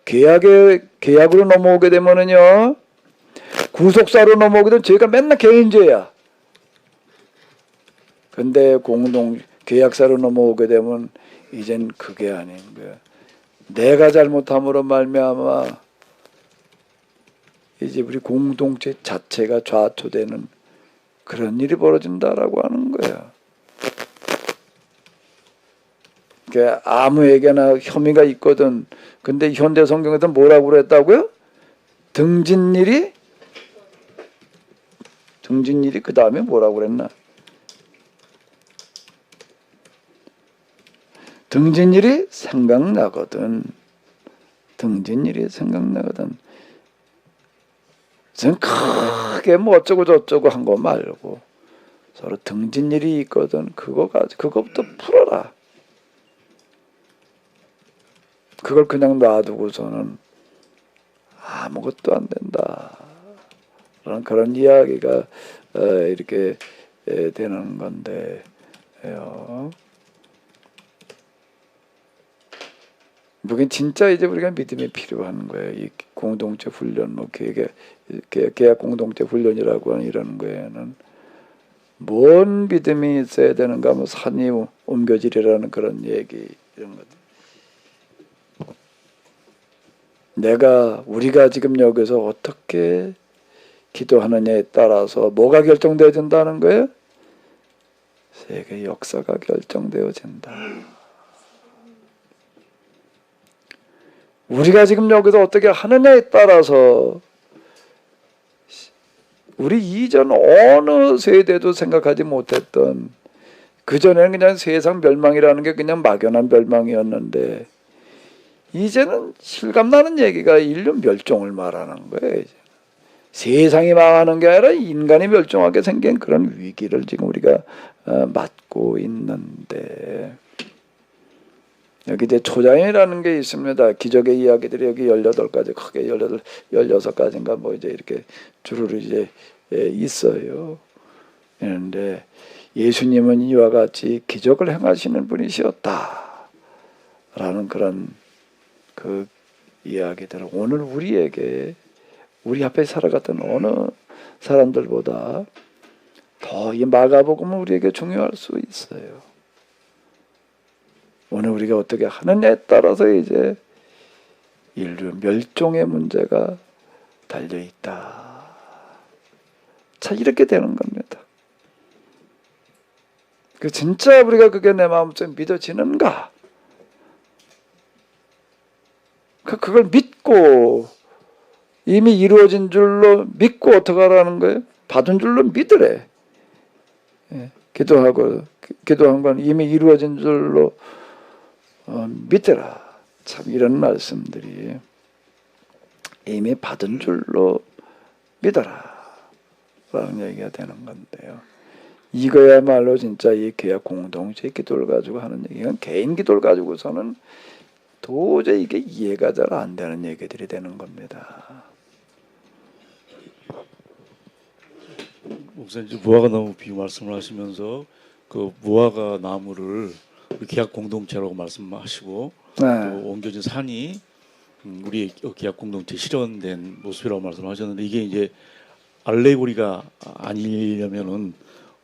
계약으로 넘어오게 되면은요, 구속사로 넘어오게 되면 죄가 맨날 개인죄야. 근데 계약사로 넘어오게 되면 이젠 그게 아닌 거야. 내가 잘못함으로 말미암아 이제 우리 공동체 자체가 좌초되는 그런 일이 벌어진다라고 하는 거야. 아무에게나 혐의가 있거든. 근데 현대 성경에서 뭐라고 그랬다고요? 등진일이 그 다음에 뭐라고 그랬나? 등진일이 생각나거든. 전 크게 뭐 어쩌고 저쩌고 한 거 말고 서로 등진일이 있거든. 그거부터 풀어라. 그걸 그냥 놔두고서는 아무것도 안 된다. 그런 이야기가 이렇게 되는 건데요. 그게 진짜 이제 우리가 믿음이 필요한 거예요. 이 공동체 훈련, 뭐 계약 공동체 훈련이라고 하는 이런 거에는 뭔 믿음이 있어야 되는가? 뭐 산이 옮겨지리라는 그런 얘기 이런 것들. 우리가 지금 여기서 어떻게 기도하느냐에 따라서 뭐가 결정되어진다는 거예요? 세계 역사가 결정되어진다. 우리가 지금 여기서 어떻게 하느냐에 따라서 우리 이전 어느 세대도 생각하지 못했던, 그전에는 그냥 세상 멸망이라는 게 그냥 막연한 멸망이었는데 이제는 실감나는 얘기가 인류 멸종을 말하는 거예요. 이제. 세상이 망하는 게 아니라 인간이 멸종하게 생긴 그런 위기를 지금 우리가 맞고 있는데, 여기 이제 초자연이라는 게 있습니다. 기적의 이야기들이 여기 18가지, 크게 16가지인가 뭐 이제 이렇게 주르르 이제 있어요. 그런데 예수님은 이와 같이 기적을 행하시는 분이시었다 라는 그런 그 이야기들을 오늘 우리에게, 우리 앞에 살아갔던 어느 사람들보다 더 이 마가복음은 우리에게 중요할 수 있어요. 오늘 우리가 어떻게 하느냐에 따라서 이제 인류 멸종의 문제가 달려있다. 자, 이렇게 되는 겁니다. 진짜 우리가 그게 내 마음속에 믿어지는가? 그걸 믿고 이미 이루어진 줄로 믿고 어떻게 하라는 거예요? 받은 줄로 믿으래. 기도한 건 이미 이루어진 줄로 믿으라. 참 이런 말씀들이 이미 받은 줄로 믿어라 라는 얘기가 되는 건데요. 이거야말로 진짜 이 계약 공동체 기도를 가지고 하는 얘기는, 개인 기도를 가지고서는 도저히 이게 이해가 잘 안 되는 얘기들이 되는 겁니다. 목사님, 무화과 나무 비유 말씀을 하시면서 그 무화과 나무를 계약 공동체라고 말씀하시고 네. 또 옮겨진 산이 우리 계약 공동체 실현된 모습이라고 말씀하셨는데, 이게 이제 알레고리가 아니려면은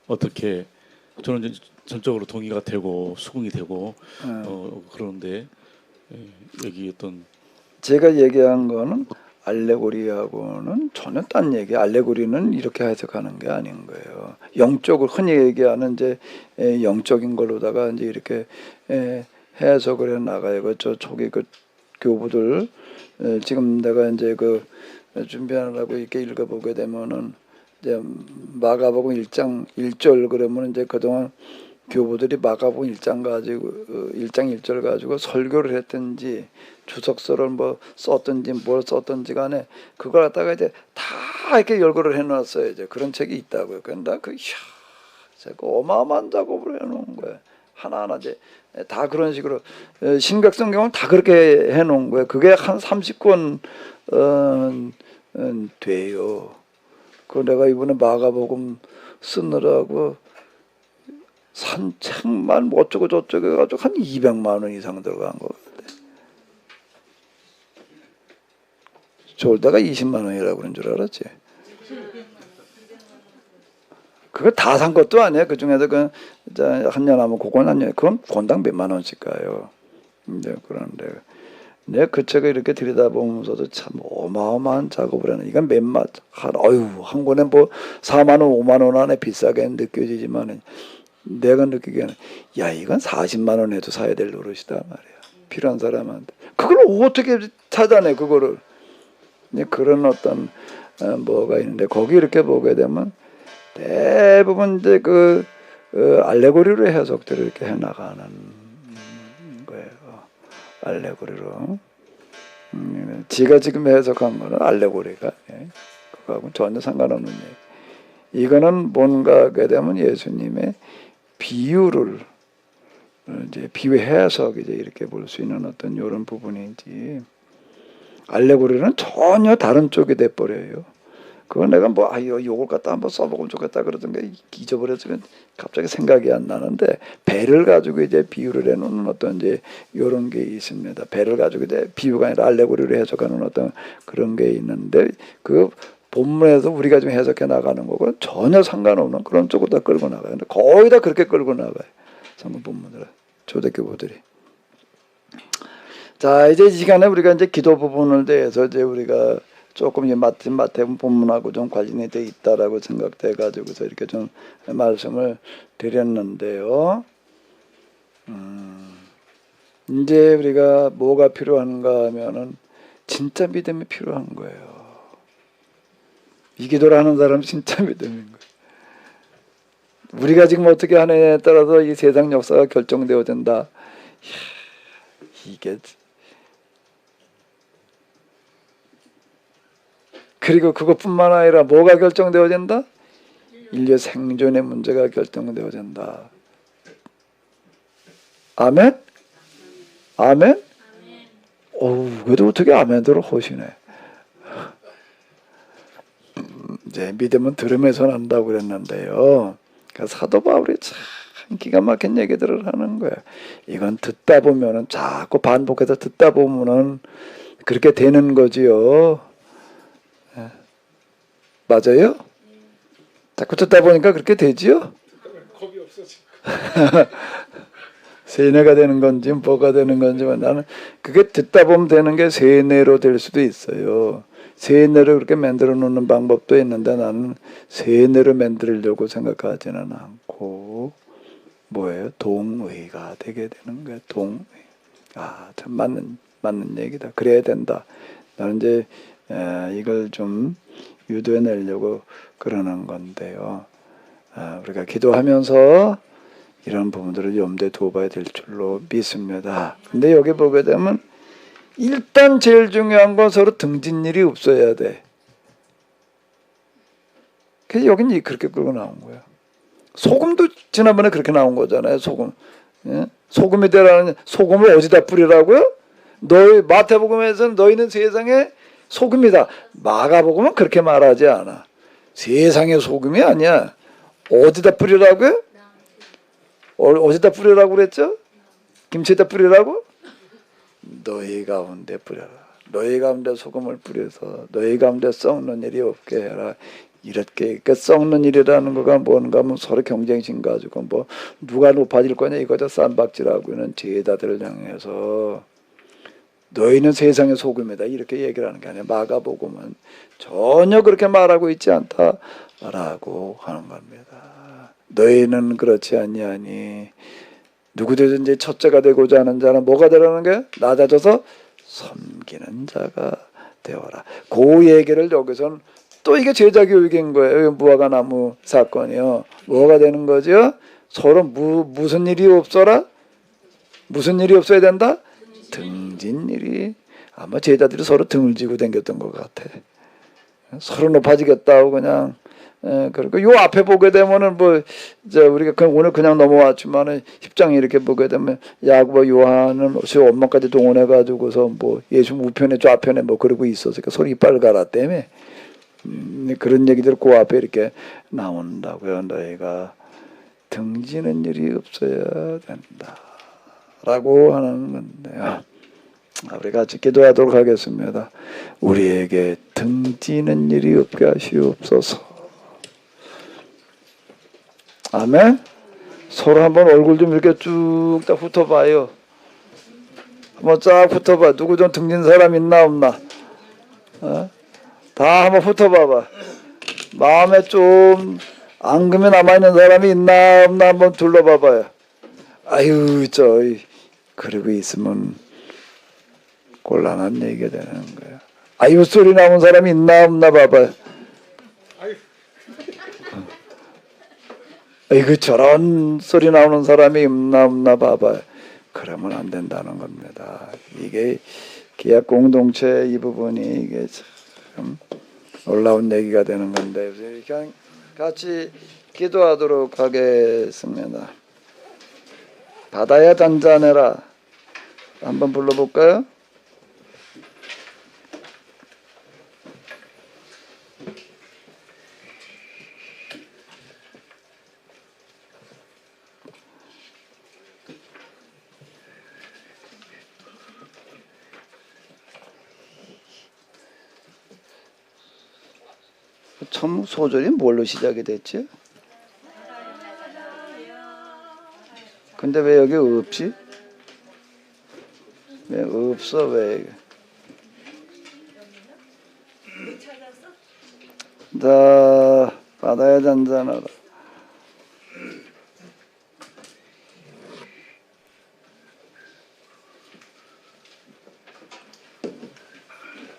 어떻게, 저는 이제 전적으로 동의가 되고 수긍이 되고 그런데 여기 어떤 제가 얘기한 거는 알레고리하고는 전혀 딴 얘기. 알레고리는 이렇게 해석하는 게 아닌 거예요. 영적으로 흔히 얘기하는 이제 영적인 걸로다가 이제 이렇게 해석을 해 나가요. 저 초기 그 교부들 지금 내가 이제 그 준비하느라고 이렇게 읽어보게 되면은 이제 마가복음 1장 1절 그러면 이제 그동안 교부들이 마가복음 1장 가지고 1장 1절 가지고 설교를 했든지 주석서를 뭐 썼든지 뭘 썼든지 간에 그걸 갖다가 이제 다 이렇게 열거를 해놨어요. 이제 그런 책이 있다고요. 그런데 어마어마한 작업을 해놓은 거예요. 하나하나 이제 다 그런 식으로 신약성경은 다 그렇게 해놓은 거예요. 그게 한 30권 돼요. 그 내가 이번에 마가복음 쓰느라고 산책만 뭐 어쩌고 저쩌고 해가지고 한 200만 원 이상 들어간 거 같아. 좋을 때가 20만 원이라고 그런 줄 알았지. 그거 다 산 것도 아니야. 그 중에서 한 년 하면 그건 한 년, 그건 권당 몇만 원씩 가요. 이제 그런데 내가 그 책을 이렇게 들여다보면서도 참 어마어마한 작업을 하는. 이건 한 권에 뭐 4만 원, 5만 원 안에 비싸게 느껴지지만 내가 느끼기에는 야, 이건 40만 원 해도 사야 될 노릇이다 말이야. 필요한 사람한테. 그걸 어떻게 찾아내, 그거를. 그런 어떤 뭐가 있는데, 거기 이렇게 보게 되면 대부분 이제 알레고리로 해석들을 이렇게 해나가는 거예요. 알레고리로. 지가 지금 해석한 거는 알레고리가 그거하고 전혀 상관없는 얘기. 이거는 뭔가 하게 되면 예수님의 비유를 이제 비유 해석 이제 이렇게 볼 수 있는 어떤 이런 부분이지. 알레고리는 전혀 다른 쪽이 돼 버려요. 그거 내가 뭐 요걸 갖다 한번 써보면 좋겠다 그러던 게 잊어버렸으면 갑자기 생각이 안 나는데 배를 가지고 이제 비유를 해놓는 어떤 이제 이런 게 있습니다. 배를 가지고 이제 비유가 아니라 알레고리로 해석하는 어떤 그런 게 있는데 그 본문에서 우리가 좀 해석해 나가는 거고 전혀 상관없는 그런 쪽으로 다 끌고 나가요. 근데 거의 다 그렇게 끌고 나가요. 성경 본문들은 초대교부들이. 자, 이제 이 시간에 우리가 이제 기도 부분을 대해서 이제 우리가 조금 이제 마태복음 본문하고 좀 관련이 돼 있다라고 생각돼 가지고서 이렇게 좀 말씀을 드렸는데요. 이제 우리가 뭐가 필요한가 하면은 진짜 믿음이 필요한 거예요. 이 기도를 하는 사람은 진짜 믿음인 거예요. 우리가 지금 어떻게 하느냐에 따라서 이 세상 역사가 결정되어야 된다. 이게 그리고 그것뿐만 아니라 뭐가 결정되어야 된다? 인류 생존의 문제가 결정되어야 된다. 아멘? 아멘? 어우, 그래도 어떻게 아멘들을 하시네. 이제 믿음은 들음에서 난다고 그랬는데요. 그러니까 사도 바울이 참 기가 막힌 얘기들을 하는 거예요. 이건 듣다 보면은 자꾸 반복해서 듣다 보면은 그렇게 되는 거지요. 맞아요? 자꾸 듣다 보니까 그렇게 되지요? 겁이 없어지고. 세뇌가 되는 건지 뭐가 되는 건지 나는 그게 듣다 보면 되는 게 세뇌로 될 수도 있어요. 세뇌를 그렇게 만들어 놓는 방법도 있는데 나는 세뇌를 만들려고 생각하지는 않고 뭐예요? 동의가 되게 되는 거예요. 동의. 참 맞는 얘기다. 그래야 된다. 나는 이제 이걸 좀 유도해 내려고 그러는 건데요. 우리가 기도하면서 이런 부분들을 염두에 두어봐야 될 줄로 믿습니다. 근데 여기 보게 되면 일단 제일 중요한 건 서로 등진일이 없어야 돼. 그래서 여긴 그렇게 끌고 나온 거야. 소금도 지난번에 그렇게 나온 거잖아요. 소금. 예? 소금이 되라는 소금을 어디다 뿌리라고요? 너희 마태복음에서는 너희는 세상에 소금이다. 마가복음은 그렇게 말하지 않아. 세상의 소금이 아니야. 어디다 뿌리라고요? 어디다 뿌리라고 그랬죠? 김치에다 뿌리라고? 너희 가운데 뿌려라. 너희 가운데 소금을 뿌려서 너희 가운데 썩는 일이 없게 해라. 이렇게 썩는 일이라는 거가 뭔가 하면 서로 경쟁심 가지고 뭐 누가 높아질 거냐 이거다 쌈박질하고는 제자들을 향해서 너희는 세상의 소금이다 이렇게 얘기를 하는 게 아니라 마가복음은 전혀 그렇게 말하고 있지 않다라고 하는 겁니다. 너희는 그렇지 아니하니 누구든지 첫째가 되고자 하는 자는 뭐가 되라는 게 낮아져서 섬기는 자가 되어라. 그 얘기를 여기서는 또 이게 제자 교육인 거예요. 무화과 나무 사건이요. 뭐가 되는 거죠? 서로 무슨 일이 없어라? 무슨 일이 없어야 된다? 등진 일이. 아마 제자들이 서로 등을 지고 다녔던 것 같아. 서로 높아지겠다고 그냥. 그리고 요 앞에 보게 되면은 뭐 이제 우리가 오늘 그냥 넘어왔지만은 10장에 이렇게 보게 되면 야고보 요한은 엄마까지 동원해 가지고서 뭐 예수 우편에 좌편에 뭐 그러고 있었으니까 서로 이빨 갈았다며. 그런 얘기들 그 앞에 이렇게 나온다고요. 너희가 등지는 일이 없어야 된다라고 하는 건데요. 우리 같이 기도하도록 하겠습니다. 우리에게 등지는 일이 없게 하시옵소서. 아멘. 서로 한번 얼굴 좀 이렇게 쭉 딱 훑어봐요. 한번 쫙 훑어봐. 누구 좀 등진 사람 있나 없나? 다 한번 훑어봐봐. 마음에 좀 앙금이 남아있는 사람이 있나 없나 한번 둘러봐봐요. 아유 그러고 있으면 곤란한 얘기가 되는 거예요. 아유 소리 나온 사람이 있나 없나 봐봐요. 아이고 저런 소리 나오는 사람이 있나 없나 봐봐요. 그러면 안 된다는 겁니다. 이게 기약 공동체 이 부분이 이게 참 놀라운 얘기가 되는 건데 그냥 같이 기도하도록 하겠습니다. 바다야 잔잔해라. 한번 불러볼까요? 처음 소절이 뭘로 시작이 됐지? 근데 왜 여기 없지? 왜 없어? 왜? 다 바다에 잔잔하라.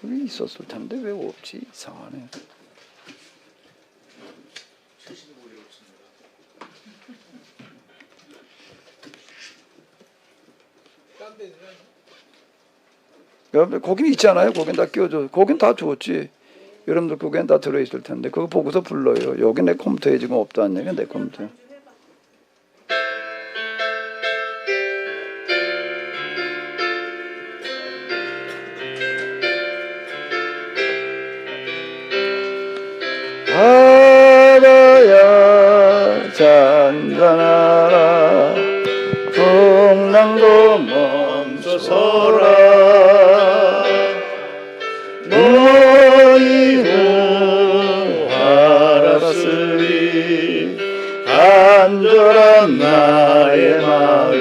여기 있었을 텐데 왜 없지? 이상하네. 여러분들 거긴 있잖아요. 거긴 다 끼워줘. 거긴 다 주었지. 여러분들 거긴 다 들어있을 텐데 그거 보고서 불러요. 여기 내 컴퓨터에 지금 없다는 얘기야. 내 컴퓨터. 바다야 잔잔하라 풍랑도 멈춰서라 너희도 알았으리 간절한 나의 마음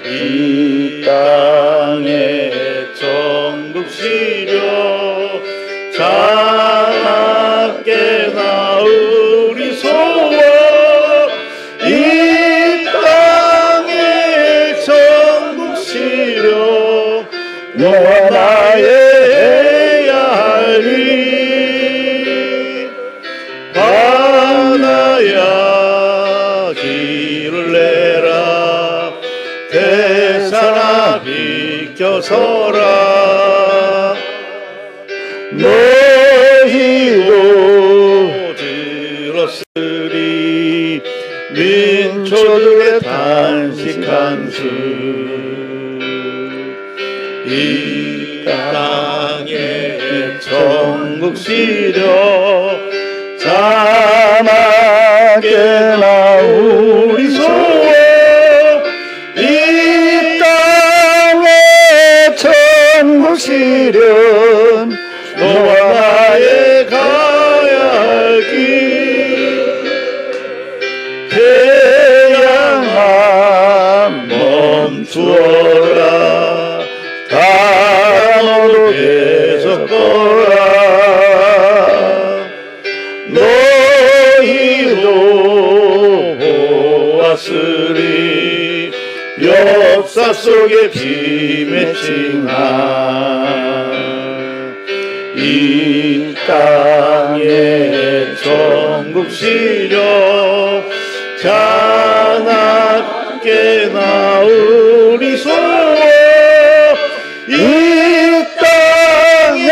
이 땅에 천국 시려 자나게 나으리 소원 이 땅에 천국 시려 너와 나의 해야 할 일 바다야 길을 내라 대산아 비켜서라 너희도 들었으리 민초들의 단식한 수이 땅에 천국 시려 자나게 나우리 소원 이 땅에 천국 시련 너와 나의 가야 할 길 태양아 멈추어라 다모도 계속 거라 너희도 보았으리 역사 속에 비 맺힌 이 땅에 천국 시려 자나게 나으리 소원 이 땅에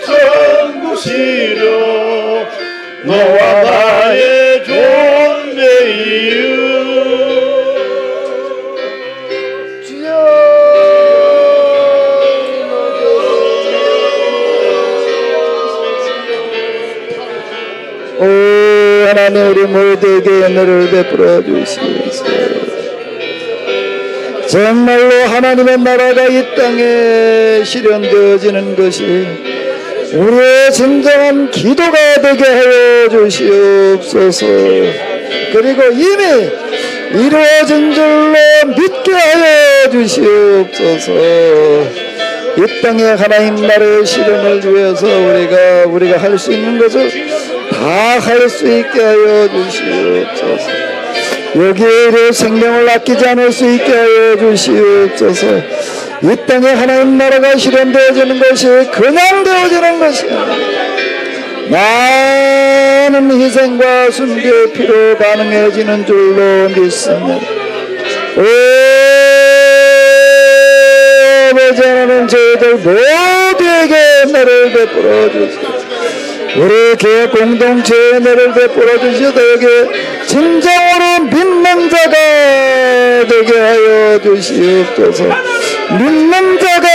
천국 시려 너와 나의 존재 이유 오 하나님 우리 모두에게 은혜를 베풀어 주시옵소서. 정말로 하나님의 나라가 이 땅에 실현되어지는 것이 우리의 진정한 기도가 되게 하여 주시옵소서. 그리고 이미 이루어진 줄로 믿게 하여 주시옵소서. 이 땅에 하나님 나라의 실현을 위해서 우리가 할 수 있는 것을 다 할 수 있게 하여 주시옵소서. 여기에 우리의 생명을 아끼지 않을 수 있게 하여 주시옵소서. 이 땅에 하나님 나라가 실현되어지는 것이 그냥 되어지는 것이 많은 희생과 순교의 피로 가능해지는 줄로 믿습니다. 아버지 하나님 저희들 모두에게 은혜를 베풀어 주시옵소서. 우리 교회 공동체에 은혜를 베풀어 주시옵소서. 여기 진정으로 믿는 자가 되게 하여 주시옵소서. 믿는 자가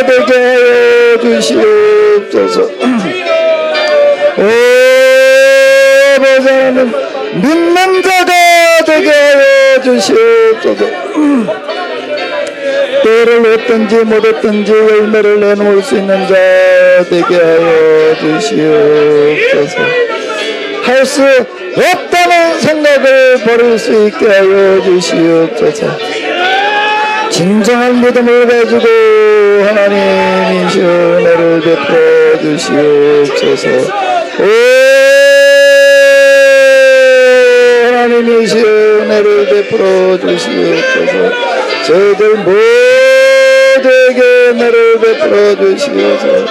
되게 하여 주시옵소서. 아버지 하나님 믿는 자가 되게 하여 주시옵소서. 때를 얻든지 못 얻든지 열매를 내놓을 수 있는 자 되게 하여 주시옵소서. 할 수 없다는 생각을 버릴 수 있게 하여 주시옵소서. 진정한 믿음을 가지고 하나님이시 은혜를 베풀어 주시옵소서. 하나님이시 은혜를 베풀어 주시옵소서. 저희들 모두에게 은혜를 베풀어 주시옵소서.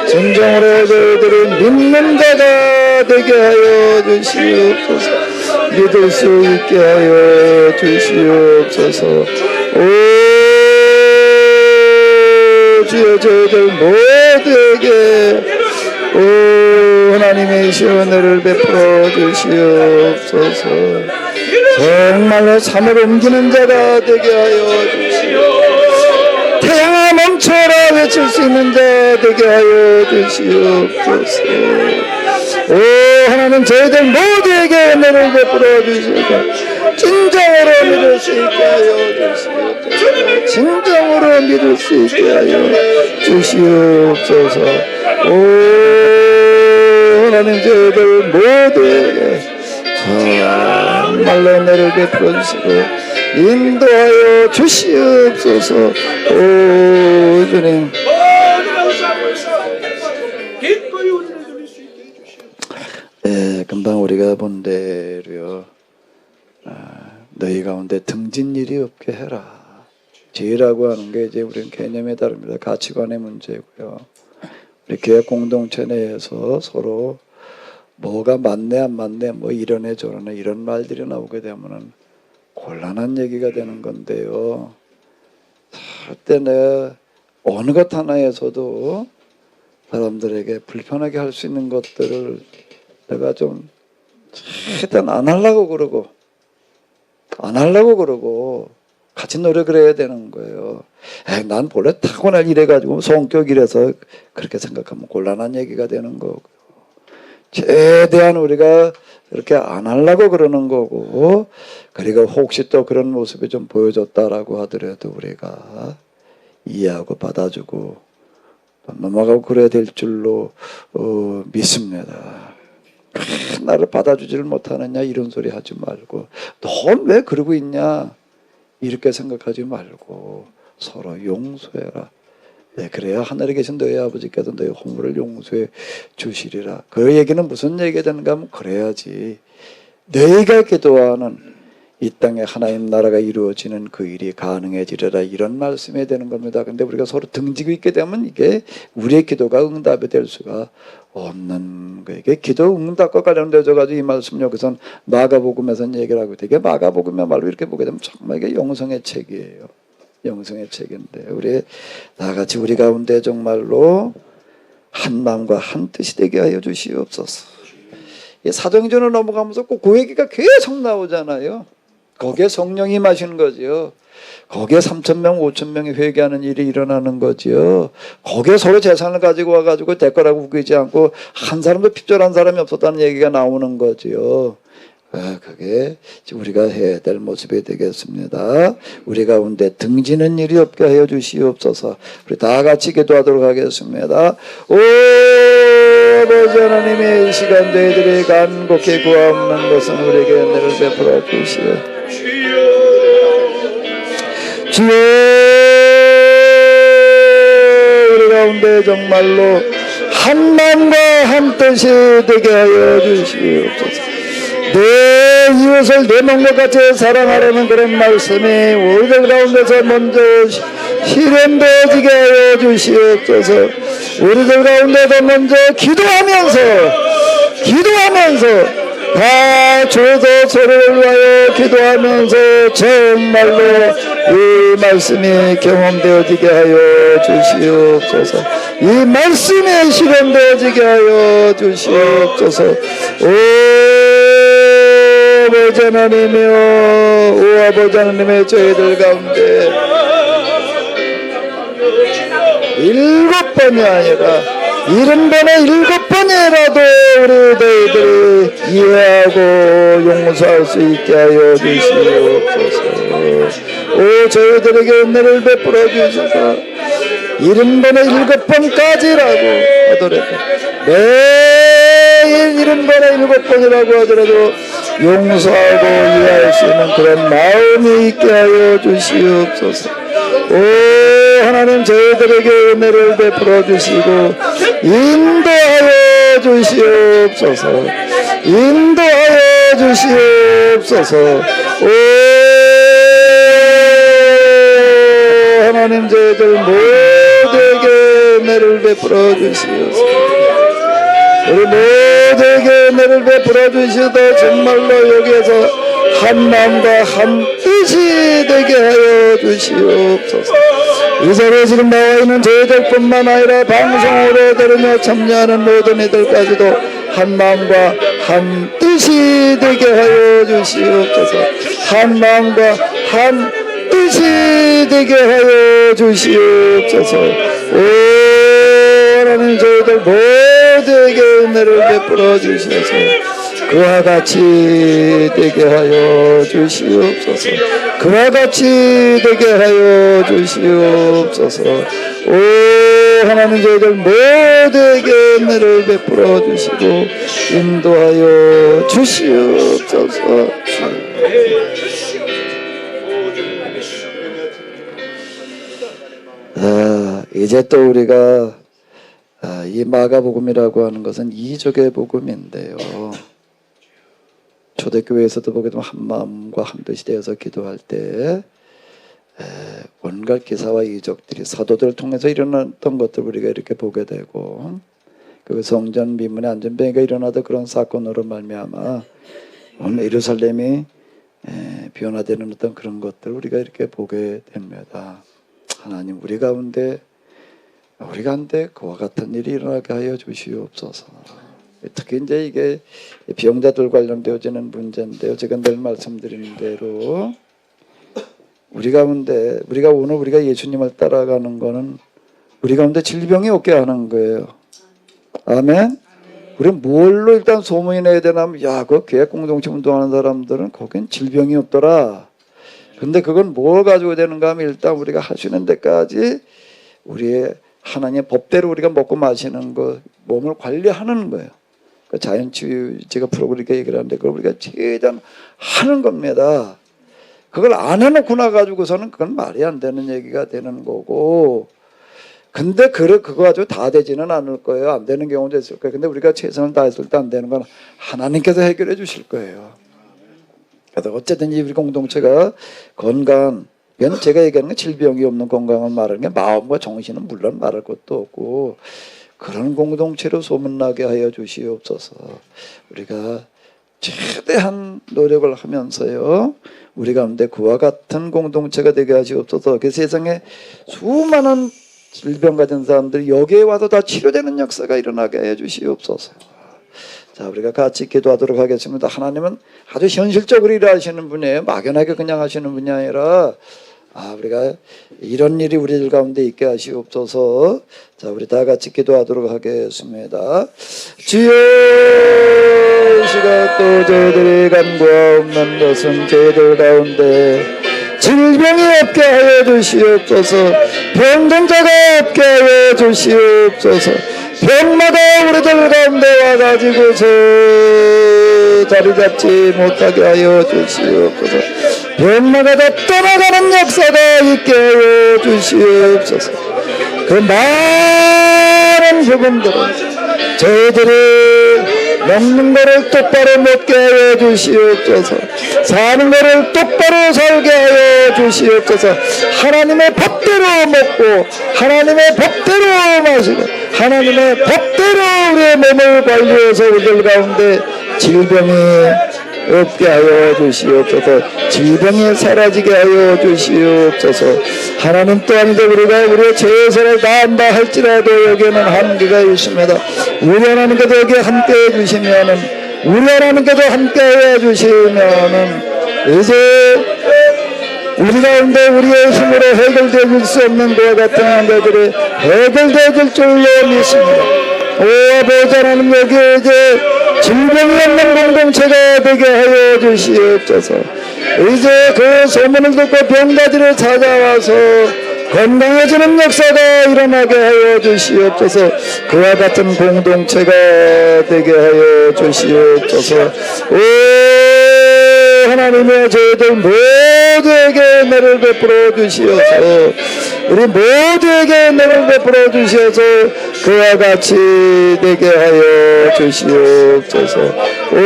진정으로 저희들은 믿는 자가 되게 하여 주시옵소서. 믿을 수 있게 하여 주시옵소서. 오 주여 저희들 모두에게 오 하나님의 은혜를 베풀어 주시옵소서. 정말로 산을 옮기는 자가 되게 하여 주시옵소서. 태양아 멈춰라 외칠 수 있는 자 되게 하여 주시옵소서. 오 하나님 저희들 모두에게 은혜를 베풀어 주시옵소서. 진정으로 믿을 수 있게 하여 주시옵소서. 진정으로 믿을 수 있게 하여 주시옵소서. 오 하나님 저희들 모두에게 정말로 은혜를 베풀어 주시고 인도하여 주시옵소서. 오 주님 금방 우리가 본 대로요 너희 가운데 등진 일이 없게 해라. 죄라고 하는 게 이제 우리는 개념에 따릅니다. 가치관의 문제고요. 우리 교회 공동체 내에서 서로 뭐가 맞네 안 맞네 뭐 이러네 저러네 이런 말들이 나오게 되면은 곤란한 얘기가 되는 건데요. 절대 내가 어느 것 하나에서도 사람들에게 불편하게 할 수 있는 것들을 내가 좀 최대한 안 하려고 그러고 같이 노력을 해야 되는 거예요. 난 본래 타고날 이래가지고 성격이라서 그렇게 생각하면 곤란한 얘기가 되는 거고 최대한 우리가 그렇게 안 하려고 그러는 거고 그리고 혹시 또 그런 모습이 좀 보여줬다라고 하더라도 우리가 이해하고 받아주고 넘어가고 그래야 될 줄로 믿습니다. 나를 받아주지를 못하느냐 이런 소리 하지 말고 넌 왜 그러고 있냐 이렇게 생각하지 말고 서로 용서해라. 네, 그래야 하늘에 계신 너희 아버지께서 너희 허물을 용서해 주시리라. 그 얘기는 무슨 얘기가 되는가 하면 그래야지 너희가 기도하는 이 땅에 하나님 나라가 이루어지는 그 일이 가능해지리라 이런 말씀이 되는 겁니다. 근데 우리가 서로 등지고 있게 되면 이게 우리의 기도가 응답이 될 수가 없는 거예요. 이게 기도 응답과 관련되어 가지고 이 말씀 여기선 마가복음에서는 얘기를 하고 되게 마가복음의 말로 이렇게 보게 되면 정말 이게 영성의 책이에요. 영성의 책인데 우리 나같이 우리 가운데 정말로 한 마음과 한 뜻이 되게 하여 주시옵소서. 사도행전을 넘어가면서 꼭 그 얘기가 계속 나오잖아요. 거기에 성령이 임하시는 거지요. 거기에 3,000명, 5,000명이 회개하는 일이 일어나는 거지요. 거기에 서로 재산을 가지고 와가지고 대가라고 우기지 않고 한 사람도 핍절한 사람이 없었다는 얘기가 나오는 거지요. 그게 우리가 해야 될 모습이 되겠습니다. 우리 가운데 등지는 일이 없게 하여 주시옵소서. 우리 다 같이 기도하도록 하겠습니다. 오 아버지 하나님의 이 시간 너희들이 간곡히 구하옵는 것은 우리에게 은혜를 베풀어 주시오. 주여 우리 가운데 정말로 한 마음과 한 뜻이 되게 하여 주시옵소서. 내 이웃을 내 몸과 같이 사랑하라는 그런 말씀이 우리들 가운데서 먼저 실현되어지게 하여 주시옵소서. 우리들 가운데도 먼저 기도하면서 다 주에서 소리를 위하여 기도하면서 정말로 이 말씀이 경험되어지게 하여 주시옵소서. 이 말씀이 실현되어지게 하여 주시옵소서. 아버지 하나님이여 오 아버지 하나님의 저희들 가운데 7번이 아니라 70번에 7번이라도 우리 너희들이 이해하고 용서할 수 있게 하여 주시옵소서. 오 저희들에게 은혜를 베풀어 주소서. 70번에 7번까지라고 하더라도 매일 70번에 7번이라고 하더라도 용서하고 이해할 수 있는 그런 마음이 있게 하여 주시옵소서. 오 하나님 저희들에게 은혜를 베풀어 주시고 인도하여 주시옵소서. 인도하여 주시옵소서. 오 하나님 저희들 모두에게 은혜를 베풀어 주시옵소서. 우리 모두에게 은혜를 베풀어 주시다 정말로 여기에서 한 마음과 한 뜻이 되게 하여 주시옵소서. 이 자리에 지금 나와 있는 저희들뿐만 아니라 방송으로 들으며 참여하는 모든 이들까지도 한 마음과 한 뜻이 되게 하여 주시옵소서. 한 마음과 한 뜻이 되게 하여 주시옵소서. 오 하나님 저희들 모두에게 은혜를 베풀어 주셔서 그와 같이 되게 하여 주시옵소서. 그와 같이 되게 하여 주시옵소서. 오 하나님 저희들 모두에게 은혜를 베풀어 주시고 인도하여 주시옵소서. 이제 또 우리가 이 마가복음이라고 하는 것은 이족의 복음인데요. 초대교회에서도 보게 되면 한 마음과 한 뜻이 되어서 기도할 때 온갖 기사와 이족들이 사도들을 통해서 일어났던 것들을 우리가 이렇게 보게 되고 그 성전 미문의 안전병이가 일어나던 그런 사건으로 말미암아 오늘 예루살렘이 변화되는 어떤 그런 것들을 우리가 이렇게 보게 됩니다. 하나님 우리 가운데 그와 같은 일이 일어나게 하여 주시옵소서. 특히 이제 이게 병자들 관련되어지는 문제인데요. 제가 늘 말씀드리는 대로 우리 가운데 우리가 예수님을 따라가는 거는 우리 가운데 질병이 없게 하는 거예요. 아멘. 우리 뭘로 일단 소문이 내야 되나 하면 그 교회 공동체 운동하는 사람들은 거긴 질병이 없더라. 근데 그건 뭘 가지고 되는가 하면 일단 우리가 하시는 데까지 우리의 하나님의 법대로 우리가 먹고 마시는 거 몸을 관리하는 거예요. 그 자연치유제가 프로그램 이렇게 얘기를 하는데 그걸 우리가 최대한 하는 겁니다. 그걸 안 해놓고 나가지고서는 그건 말이 안 되는 얘기가 되는 거고, 근데 그거 가지고 다 되지는 않을 거예요. 안 되는 경우도 있을 거예요. 근데 우리가 최선을 다했을 때 안 되는 건 하나님께서 해결해 주실 거예요. 그래서 어쨌든지 우리 공동체가 건강, 제가 얘기하는 게 질병이 없는 건강을 말하는 게 마음과 정신은 물론 말할 것도 없고 그런 공동체로 소문나게 하여 주시옵소서. 우리가 최대한 노력을 하면서요 우리 가운데 그와 같은 공동체가 되게 하시옵소서. 그 세상에 수많은 질병 가진 사람들이 여기에 와서 다 치료되는 역사가 일어나게 해 주시옵소서. 자, 우리가 같이 기도하도록 하겠습니다. 하나님은 아주 현실적으로 일하시는 분이에요. 막연하게 그냥 하시는 분이 아니라 우리가 이런 일이 우리들 가운데 있게 하시옵소서. 자, 우리 다 같이 기도하도록 하겠습니다. 주여, 이 시각 또 저희들이 간과 없는 것은 저희들 가운데 질병이 없게 하여 주시옵소서. 병든자가 없게 하여 주시옵소서. 병마다 우리들 가운데 와가지고서 자리 잡지 못하게 하여 주시옵소서. 병마다 다 떠나가는 역사가 있게 하여 주시옵소서. 그 많은 부분들은 저희들이 먹는 거를 똑바로 먹게 하여 주시옵소서. 사는 거를 똑바로 살게 하여 주시옵소서. 하나님의 법대로 먹고 하나님의 법대로 마시고 하나님의 법대로 우리의 몸을 관리해서 우리들 가운데 질병이 없게 하여 주시옵소서. 질병이 사라지게 하여 주시옵소서. 하나님 또한 이제 우리가 우리의 최선을 다한다 할지라도 여기에는 한계가 있습니다. 우리 하나님께서 여기 함께 해주시면은 우리 하나님께서 함께 해주시면은 이제 우리 가운데 우리의 힘으로 해결되어질 수 없는 그와 같은 문제들이 해결되어질 줄로 믿습니다. 오 아버지 하나님, 여기 이제 질병이 없는 공동체가 되게 하여 주시옵소서. 이제 그 소문을 듣고 병자들을 찾아와서 건강해지는 역사가 일어나게 하여 주시옵소서. 그와 같은 공동체가 되게 하여 주시옵소서. 오 하나님의 저희들 모두에게 은혜를 베풀어 주시옵소서. 우리 모두에게 은혜를 베풀어 주셔서 그와 같이 되게 하여 주시옵소서. 오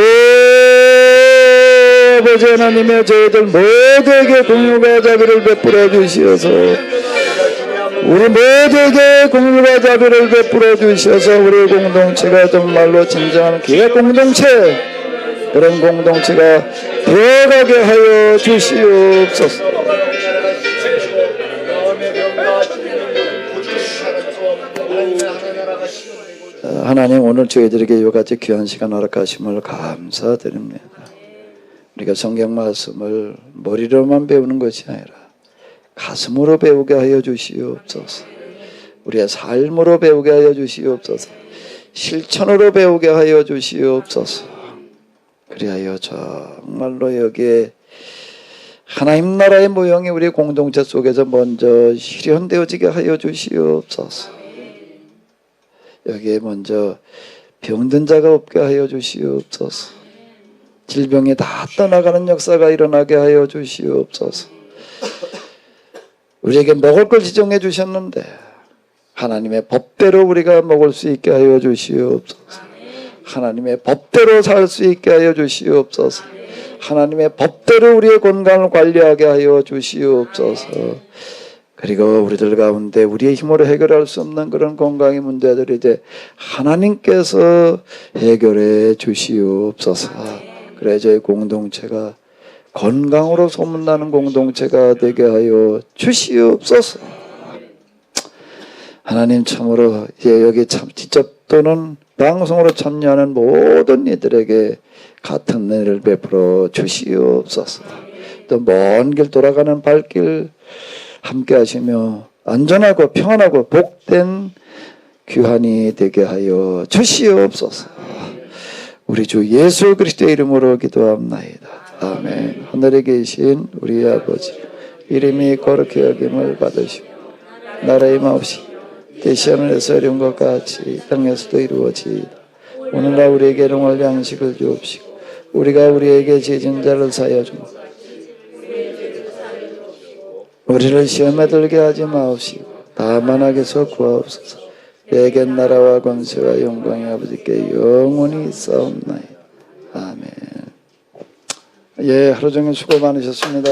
아버지 하나님의 저희들 모두에게 공유가 자비를 베풀어 주시어서 우리 모두에게 공유가 자비를 베풀어 주셔서 우리 공동체가 정말로 진정한 기획 공동체 그런 공동체가 되어가게 하여 주시옵소서. 하나님 오늘 저희들에게 이와 같이 귀한 시간 허락하심을 감사드립니다. 우리가 성경 말씀을 머리로만 배우는 것이 아니라 가슴으로 배우게 하여 주시옵소서. 우리의 삶으로 배우게 하여 주시옵소서. 실천으로 배우게 하여 주시옵소서. 그리하여 정말로 여기에 하나님 나라의 모형이 우리 공동체 속에서 먼저 실현되어지게 하여 주시옵소서. 여기에 먼저 병든 자가 없게 하여 주시옵소서. 질병이 다 떠나가는 역사가 일어나게 하여 주시옵소서. 우리에게 먹을 걸 지정해 주셨는데 하나님의 법대로 우리가 먹을 수 있게 하여 주시옵소서. 하나님의 법대로 살 수 있게 하여 주시옵소서. 하나님의 법대로 우리의 건강을 관리하게 하여 주시옵소서. 그리고 우리들 가운데 우리의 힘으로 해결할 수 없는 그런 건강의 문제들을 이제 하나님께서 해결해 주시옵소서. 그래 저희 공동체가 건강으로 소문나는 공동체가 되게 하여 주시옵소서. 하나님 참으로 이제 여기 참 직접 또는 방송으로 참여하는 모든 이들에게 같은 은혜를 베풀어 주시옵소서. 또 먼 길 돌아가는 발길 함께 하시며 안전하고 평안하고 복된 귀환이 되게 하여 주시옵소서. 우리 주 예수 그리스도의 이름으로 기도합나이다. 아멘. 하늘에 계신 우리 아버지 이름이 거룩히 여김을 받으시고 나라의 마옵시고 뜻이 하늘에서 이룬 것 같이 땅에서도 이루어지이다. 오늘날 우리에게 일용할 양식을 주옵시고 우리가 우리에게 지은 자를 사하여 주옵시고 우리를 시험에 들게 하지 마옵시고 다만 악에서 구하옵소서. 내게 나라와 권세와 영광이 아버지께 영원히 있사옵나이다. 아멘. 예, 하루 종일 수고 많으셨습니다.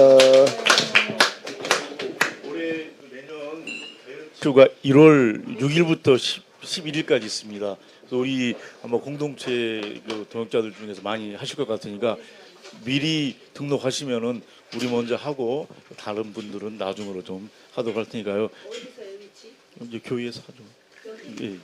올해 내년 주가 1월 6일부터 11일까지 있습니다. 그래서 우리 아마 공동체 동역자들 중에서 많이 하실 것 같으니까 미리 등록하시면은 우리 먼저 하고 다른 분들은 나중으로 좀 하도록 할 테니까요. 이제 교회에서 하죠. 예.